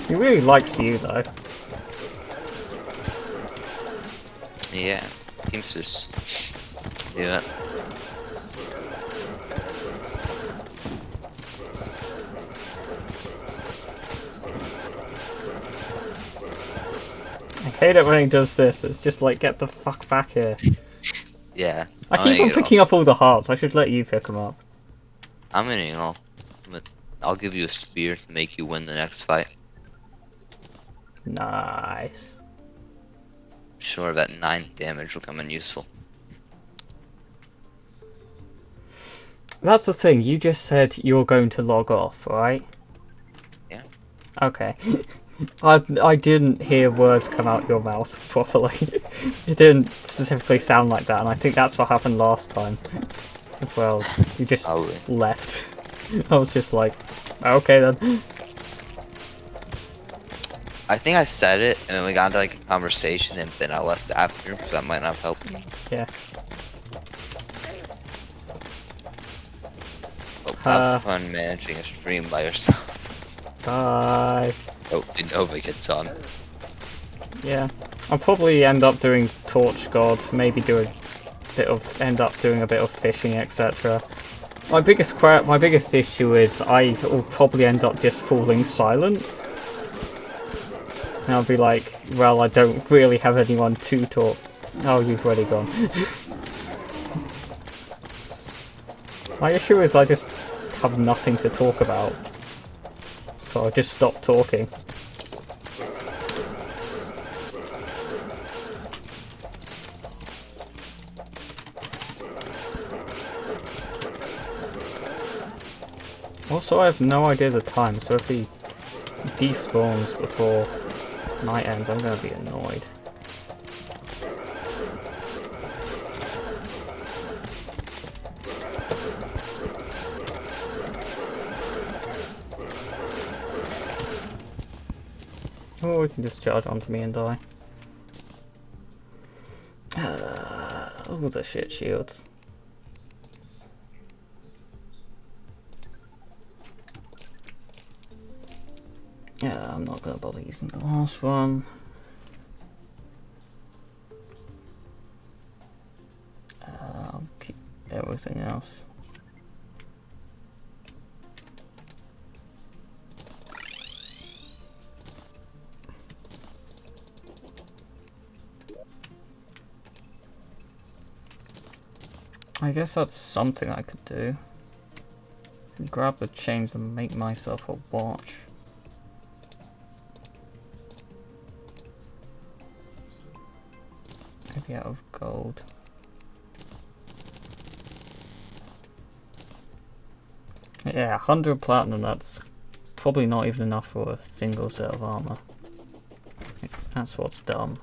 He really likes you though. Yeah, seems to just do it. I hate it when he does this. It's just like, get the fuck back here. Yeah. I keep on picking up all the hearts. I should let you pick them up. I'm getting all. I'll give you a spear to make you win the next fight. Nice. Sure, that 9 damage will come in useful. That's the thing, you just said you're going to log off, right? Yeah. Okay. I didn't hear words come out your mouth properly. It didn't specifically sound like that, and I think that's what happened last time as well. You just Probably. left. I was just like, okay then. I think I said it, and then we got into like a conversation, and then I left after, so that might not have helped. Yeah. Oh, have fun managing a stream by yourself. Bye. Oh, Nova gets on. Yeah. I'll probably end up doing Torch God, maybe end up doing a bit of fishing, etc. My biggest issue is I will probably end up just falling silent. And I'll be like, well, I don't really have anyone to talk. Oh, you've already gone. My issue is I just have nothing to talk about. So I just stop talking. Also, I have no idea the time, so if he despawns before night ends, I'm gonna be annoyed. Or we can just charge onto me and die. All the shit shields. Yeah, I'm not gonna bother using the last one. I'll keep everything else. I guess that's something I could do. Grab the chains and make myself a watch. Maybe out of gold. Yeah, 100 platinum, that's probably not even enough for a single set of armor. That's what's dumb.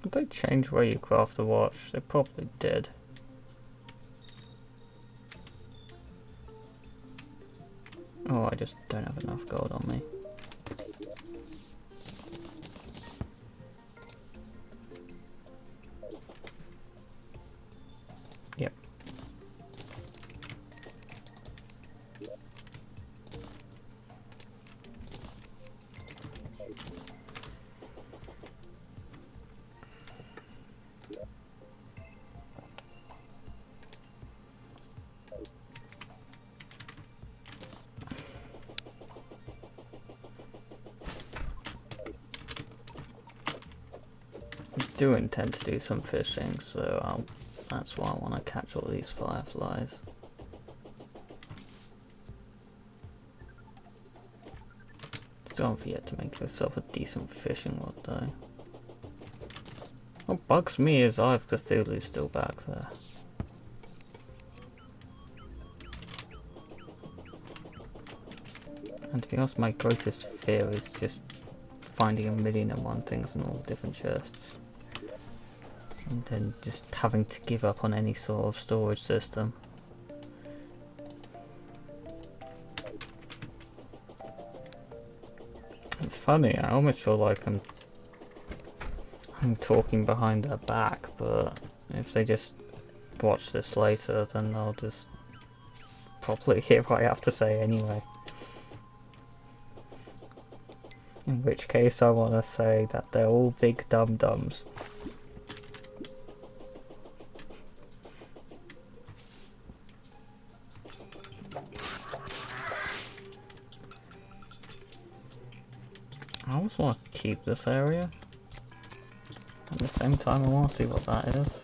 Did they change where you craft the watch? They probably did. Oh, I just don't have enough gold on me. Yep. I do intend to do some fishing, so that's why I want to catch all these fireflies. Still don't forget to make yourself a decent fishing rod though. What bugs me is Eye of Cthulhu's still back there. And to be honest, my greatest fear is just finding 1,000,001 things in all different chests. And then just having to give up on any sort of storage system. It's funny, I almost feel like I'm talking behind their back, but if they just watch this later, then they'll just probably hear what I have to say anyway. In which case I want to say that they're all big dum-dums. I always want to keep this area. At the same time, I want to see what that is.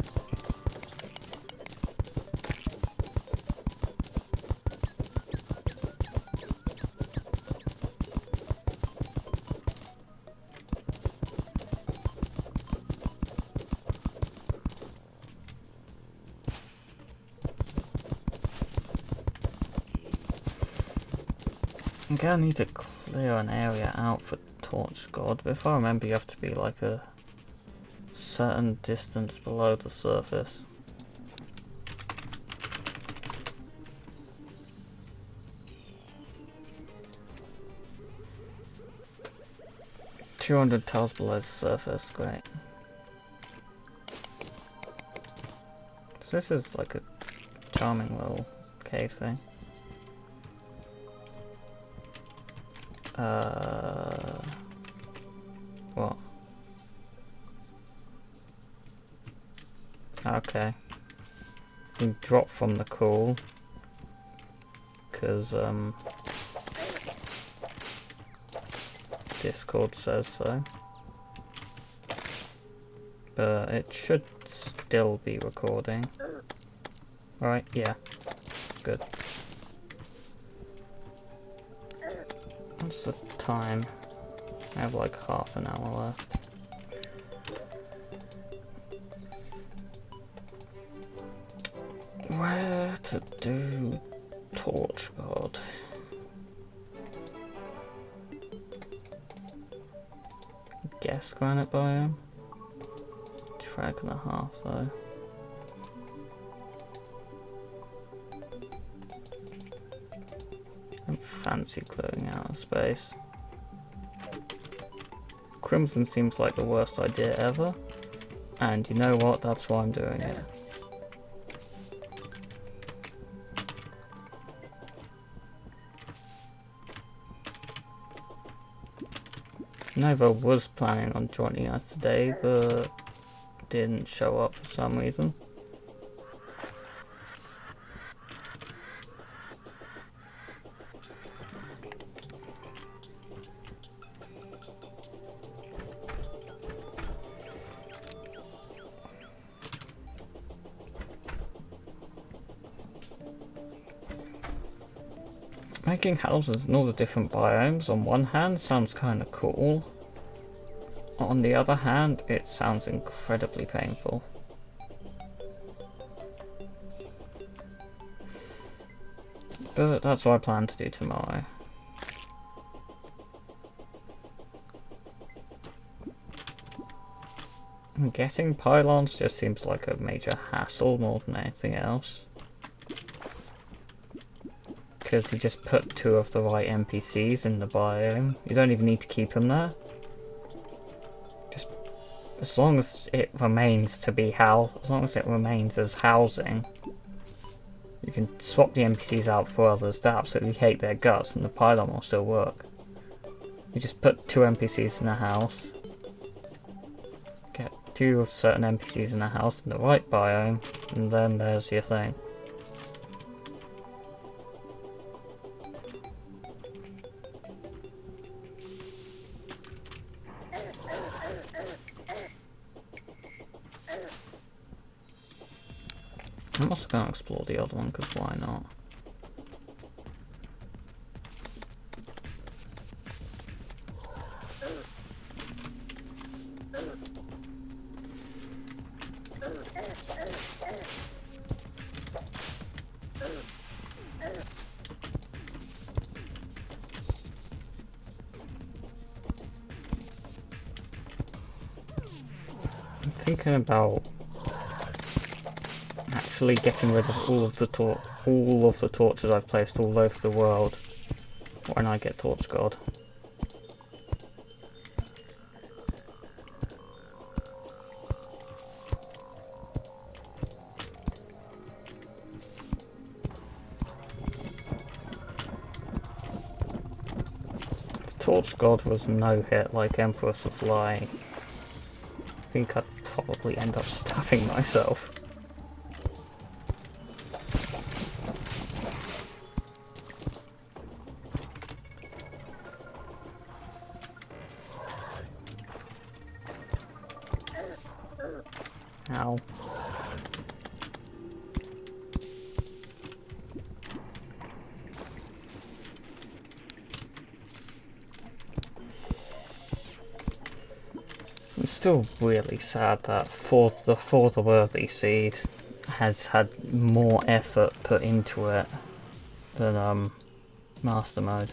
I'm gonna need to clear an area out for Torch God, but if I remember you have to be like a certain distance below the surface. "200 tiles below the surface," great. So this is like a charming little cave thing. What? Okay. You drop from the cool. Because, Discord says so. But it should still be recording. Right, yeah. Good. What's the time? I have like half an hour left. Where to do Torch God? Guess granite biome? Track and a half though. Don't fancy clearing out of space. Crimson seems like the worst idea ever, and you know what, that's why I'm doing it. Nova was planning on joining us today, but didn't show up for some reason. Making houses in all the different biomes on one hand sounds kinda cool. On the other hand, it sounds incredibly painful. But that's what I plan to do tomorrow. Getting pylons just seems like a major hassle more than anything else. Because you just put 2 of the right NPCs in the biome. You don't even need to keep them there. Just as long as it remains to be as long as it remains as housing, you can swap the NPCs out for others that absolutely hate their guts, and the pylon will still work. You just put 2 NPCs in a house, get 2 of certain NPCs in a house in the right biome, and then there's your thing. I'm also going to explore the other one, because why not? I'm thinking about actually getting rid of all of the torches I've placed all over the world when I get Torch God. If Torch God was no hit like Empress of Lie, I think I'd probably end up stabbing myself. still really sad that the For the Worthy seed has had more effort put into it than Master Mode.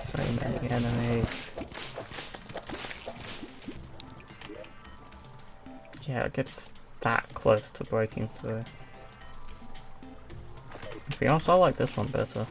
So many enemies. Yeah, it gets that close to breaking through. To be honest, I like this one better.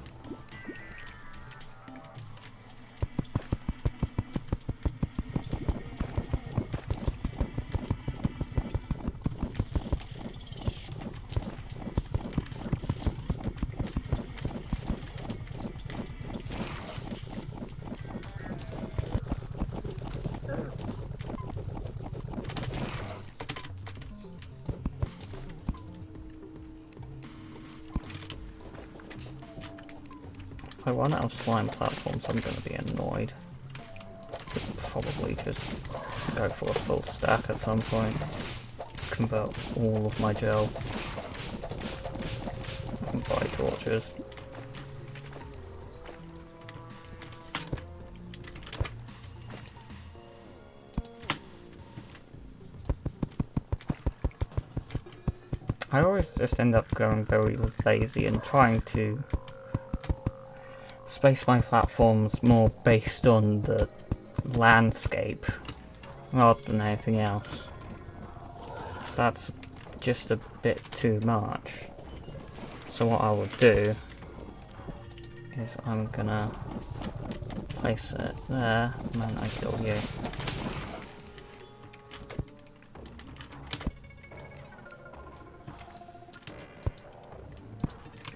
If I run out of slime platforms, I'm going to be annoyed. Could probably just go for a full stack at some point. Convert all of my gel. And buy torches. I always just end up going very lazy and trying to space my platforms more based on the landscape rather than anything else. That's just a bit too much. So what I would do is I'm gonna place it there and then I kill you.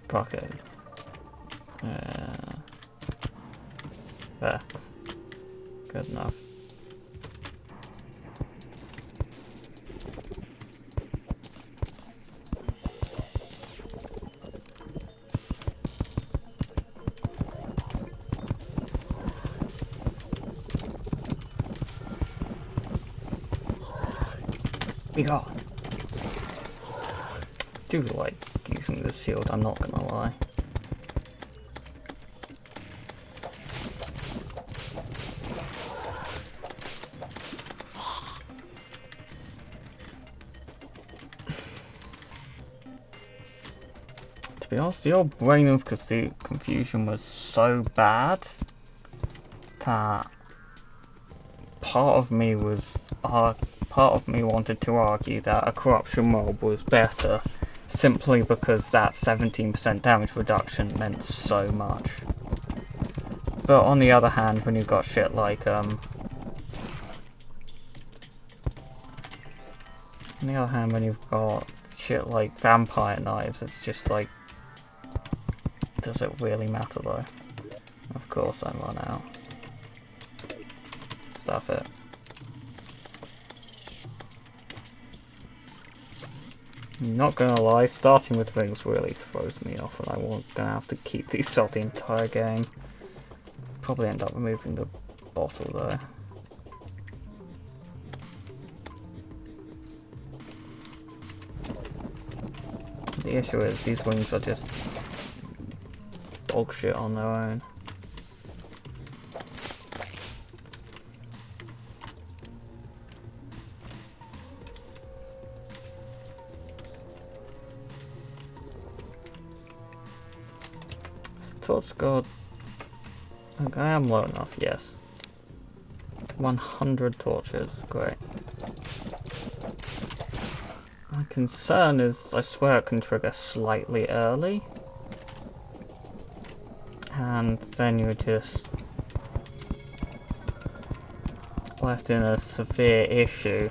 Buckets. There. Good enough. Be gone. Do like using this shield, I'm not gonna lie. To be honest, your Brain of Confusion was so bad that part of me wanted to argue that a corruption mob was better simply because that 17% damage reduction meant so much. But on the other hand, when you've got shit like when you've got shit like vampire knives, it's just like, does it really matter though? Of course I run out. Stuff it. Not gonna lie, starting with things really throws me off, and I'm gonna have to keep these up the entire game. Probably end up removing the bottle though. The issue is these wings are just dog shit on their own. Torch God. Okay, I am low enough, yes. 100 torches, great. My concern is I swear it can trigger slightly early. And then you're just left in a severe issue.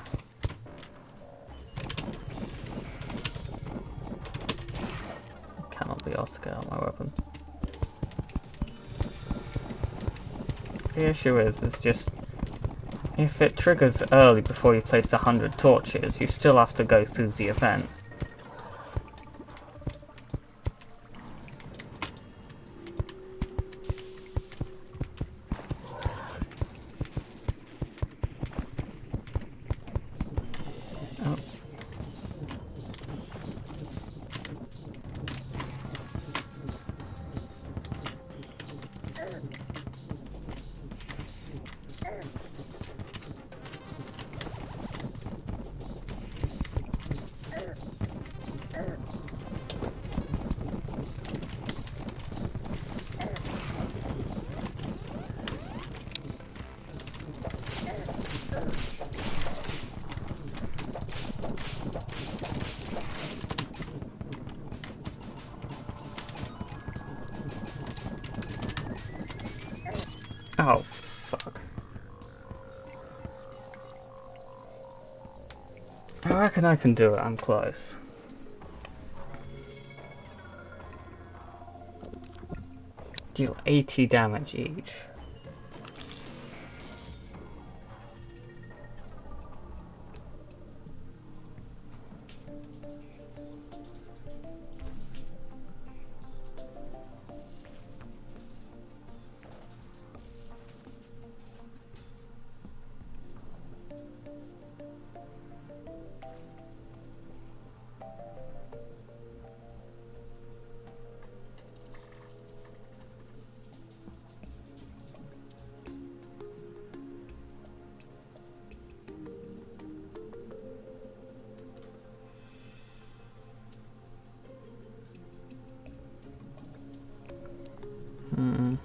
I cannot be asked to get out my weapon. The issue is just if it triggers early before you place 100 torches, you still have to go through the event. Oh. Oh, fuck. I reckon I can do it, I'm close. Deal 80 damage each. Hmm.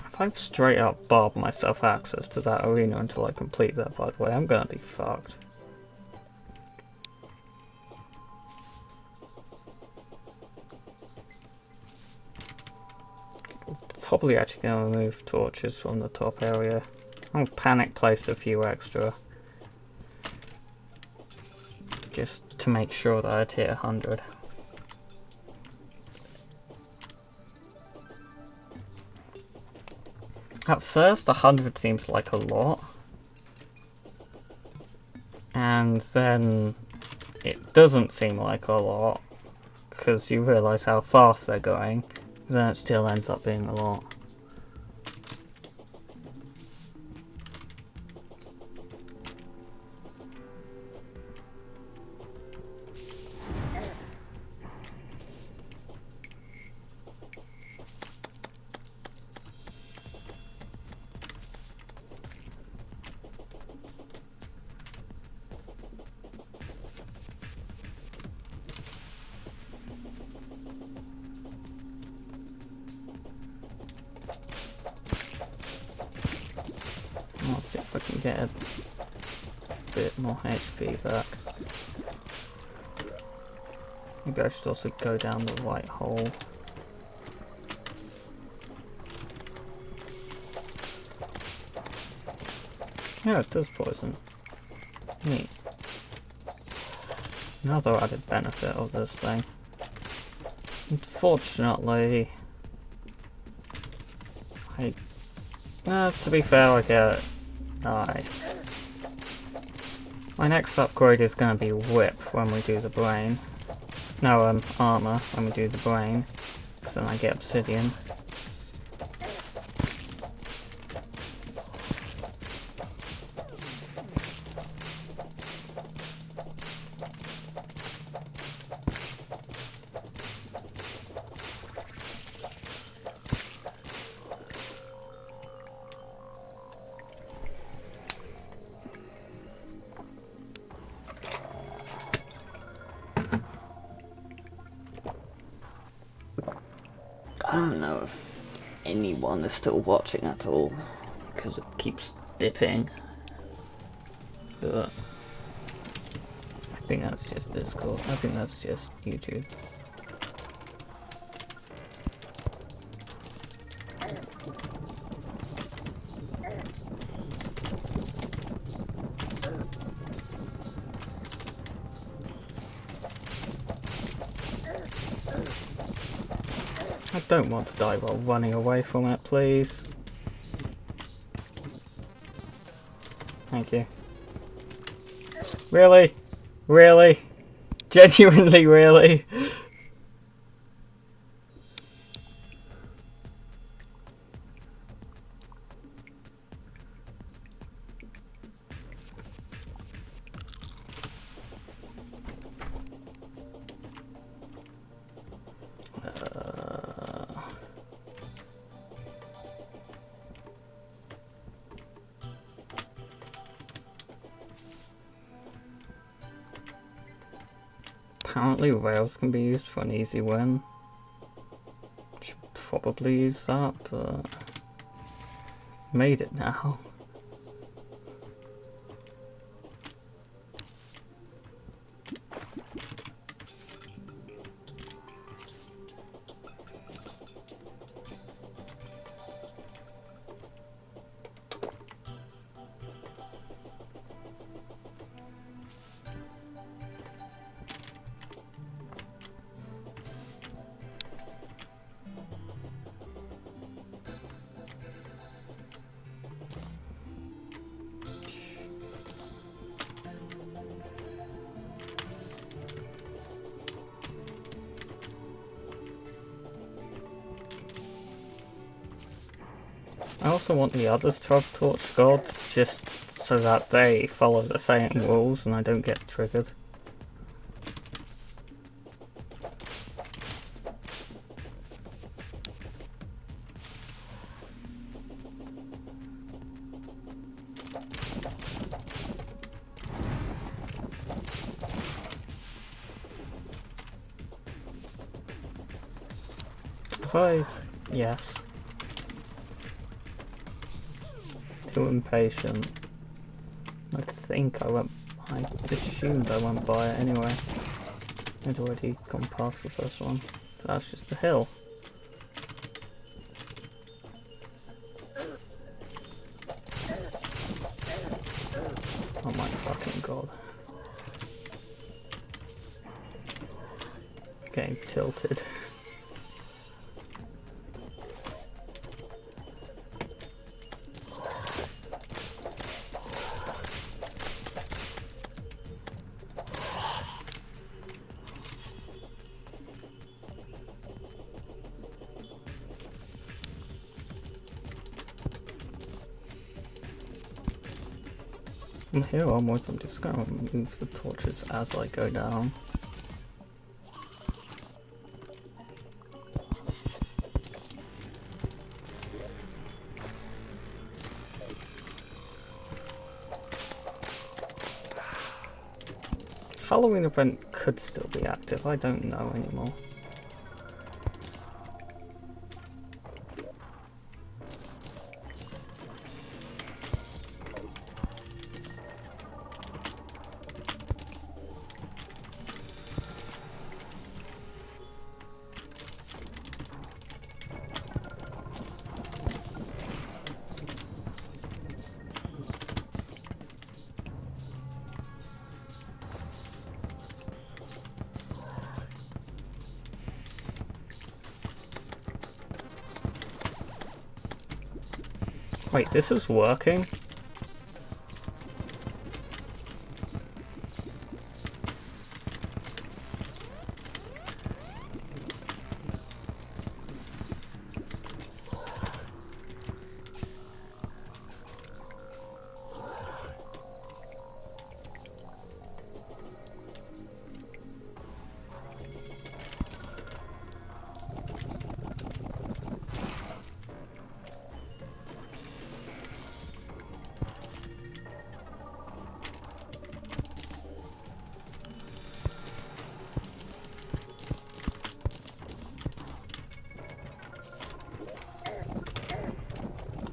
If I've straight up barred myself access to that arena until I complete that, by the way, I'm gonna be fucked. Probably actually gonna remove torches from the top area. I'll panic place a few extra. Just to make sure that I'd hit 100. At first, 100 seems like a lot. And then it doesn't seem like a lot, because you realise how fast they're going. Then it still ends up being a lot. I'll see if I can get a bit more HP back. Maybe I should also go down the right hole. Yeah, it does poison. Neat. Another added benefit of this thing. Unfortunately, to be fair, I get it. Nice. My next upgrade is going to be whip when we do the brain. No, armor when we do the brain. Then I get obsidian. I don't know if anyone is still watching at all, because it keeps dipping. But I think that's just Discord. I think that's just YouTube. I don't want to die while running away from it, please. Thank you. Really? Really? Genuinely, really? Apparently rails can be used for an easy win. Should probably use that, but made it now. I also want the others to have torch gods, just so that they follow the same rules and I don't get triggered. If I... yes. Too impatient. I think I assumed I went by it anyway. I'd already gone past the first one. That's just the hill. Oh my fucking god. Getting tilted. From here onwards, I'm just going to move the torches as I go down. Halloween event could still be active, I don't know anymore. Wait, this is working?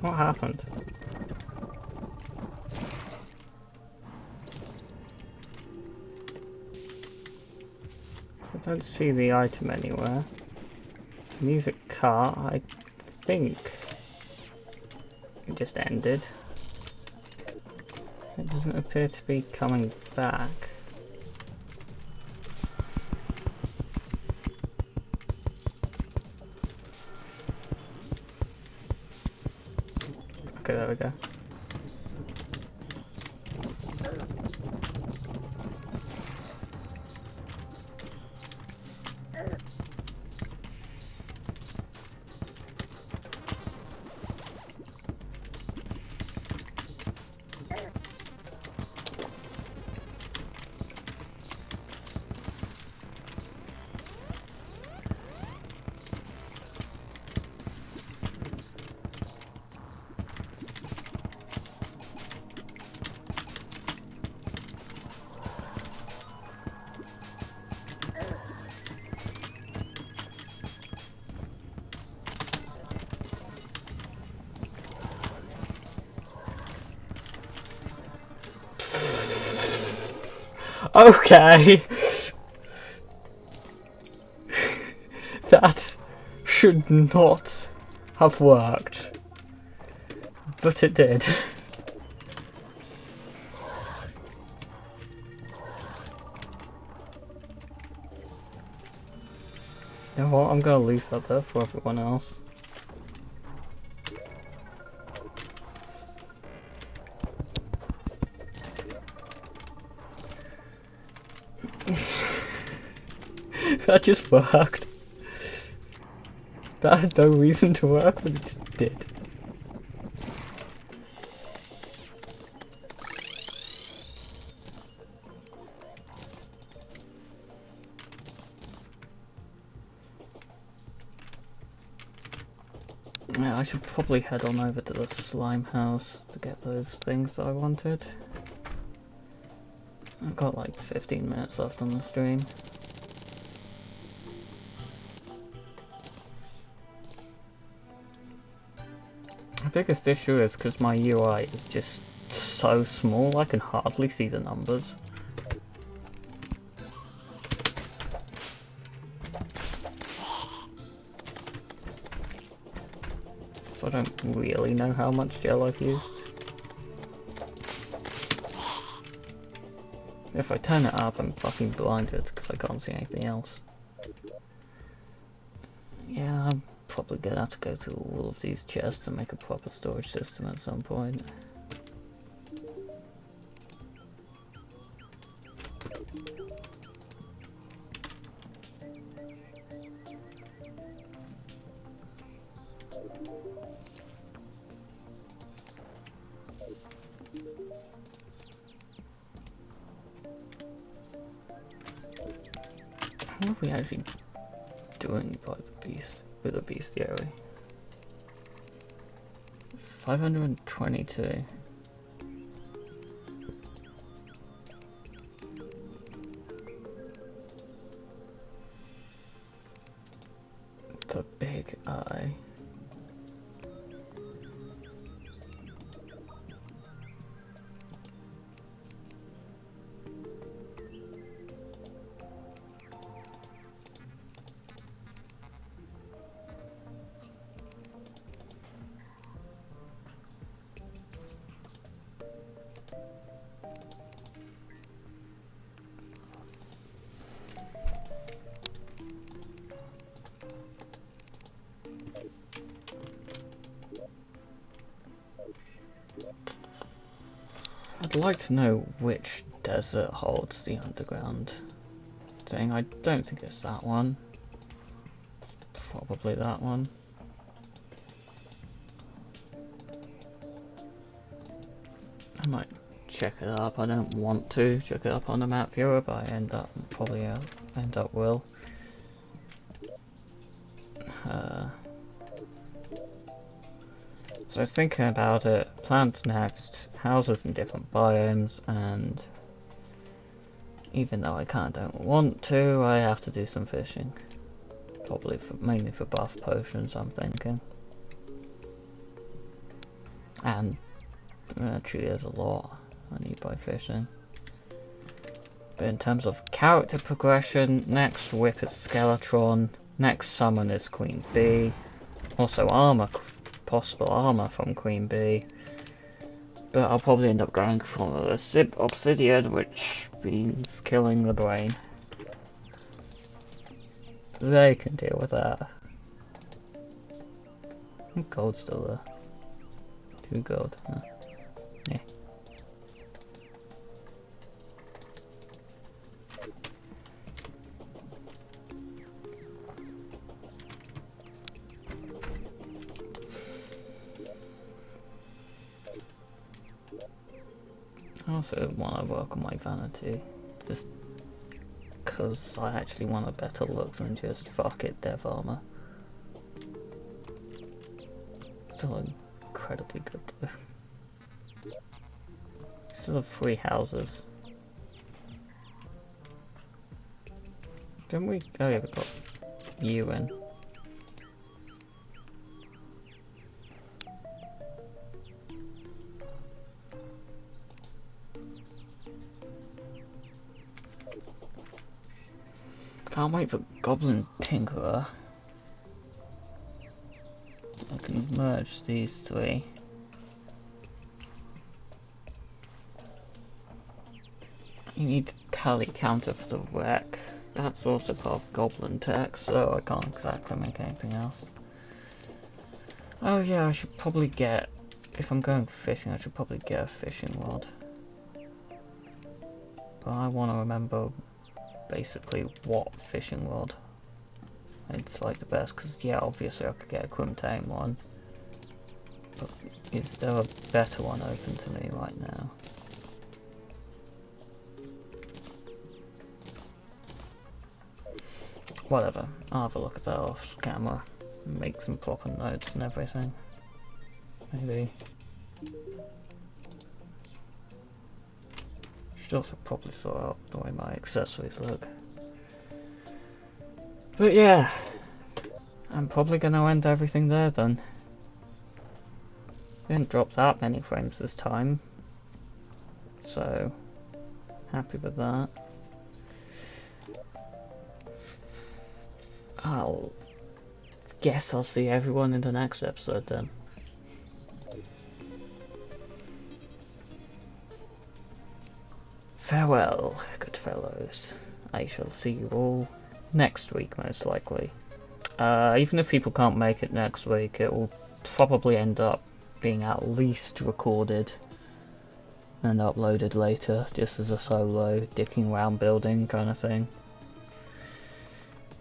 What happened? I don't see the item anywhere. Music car, I think it just ended. It doesn't appear to be coming back. we go. Okay! That should not have worked. But it did. You know what, I'm gonna leave that there for everyone else. That just worked. That had no reason to work, but it just did. Yeah, I should probably head on over to the slime house to get those things that I wanted. I've got like 15 minutes left on the stream. The biggest issue is because my UI is just so small, I can hardly see the numbers. So I don't really know how much gel I've used. If I turn it up, I'm fucking blinded because I can't see anything else. Yeah, I'm probably gonna have to go through all of these chests and make a proper storage system at some point. What are we actually doing by the beast, with the bestiary? 522. The big eye. I'd like to know which desert holds the underground thing. I don't think it's that one. It's probably that one. I might check it up. I don't want to check it up on the map viewer, but I probably end up will. So I was thinking about it, plants next, houses in different biomes, and even though I kinda don't want to, I have to do some fishing. Probably mainly for buff potions, I'm thinking. And actually there's a lot I need by fishing. But in terms of character progression, next whip is Skeletron, next summon is Queen Bee, also armor, possible armor from Queen Bee. But I'll probably end up going for the obsidian, which means killing the brain. They can deal with that. Gold's still there. 2 gold. Yeah. I also want to work on my vanity, just because I actually want a better look than just fuck it dev armor. Still incredibly good though. Still have 3 houses. Didn't we? Oh yeah, we got you in. Can't wait for Goblin Tinkerer. I can merge these 3. You need to tally counter for the wreck. That's also part of Goblin Tech, so I can't exactly make anything else. Oh yeah, I should probably get... If I'm going fishing, I should probably get a fishing rod. But I want to remember basically what fishing rod it's like the best, because yeah, obviously I could get a Crimtane one, but is there a better one open to me right now? Whatever, I'll have a look at that off camera, make some proper notes and everything. Maybe. Should also probably sort out the way my accessories look. But yeah, I'm probably gonna end everything there then. Didn't drop that many frames this time, so happy with that. I'll guess I'll see everyone in the next episode then. Farewell, good fellows. I shall see you all next week, most likely. Even if people can't make it next week, it will probably end up being at least recorded and uploaded later, just as a solo dicking around building kind of thing.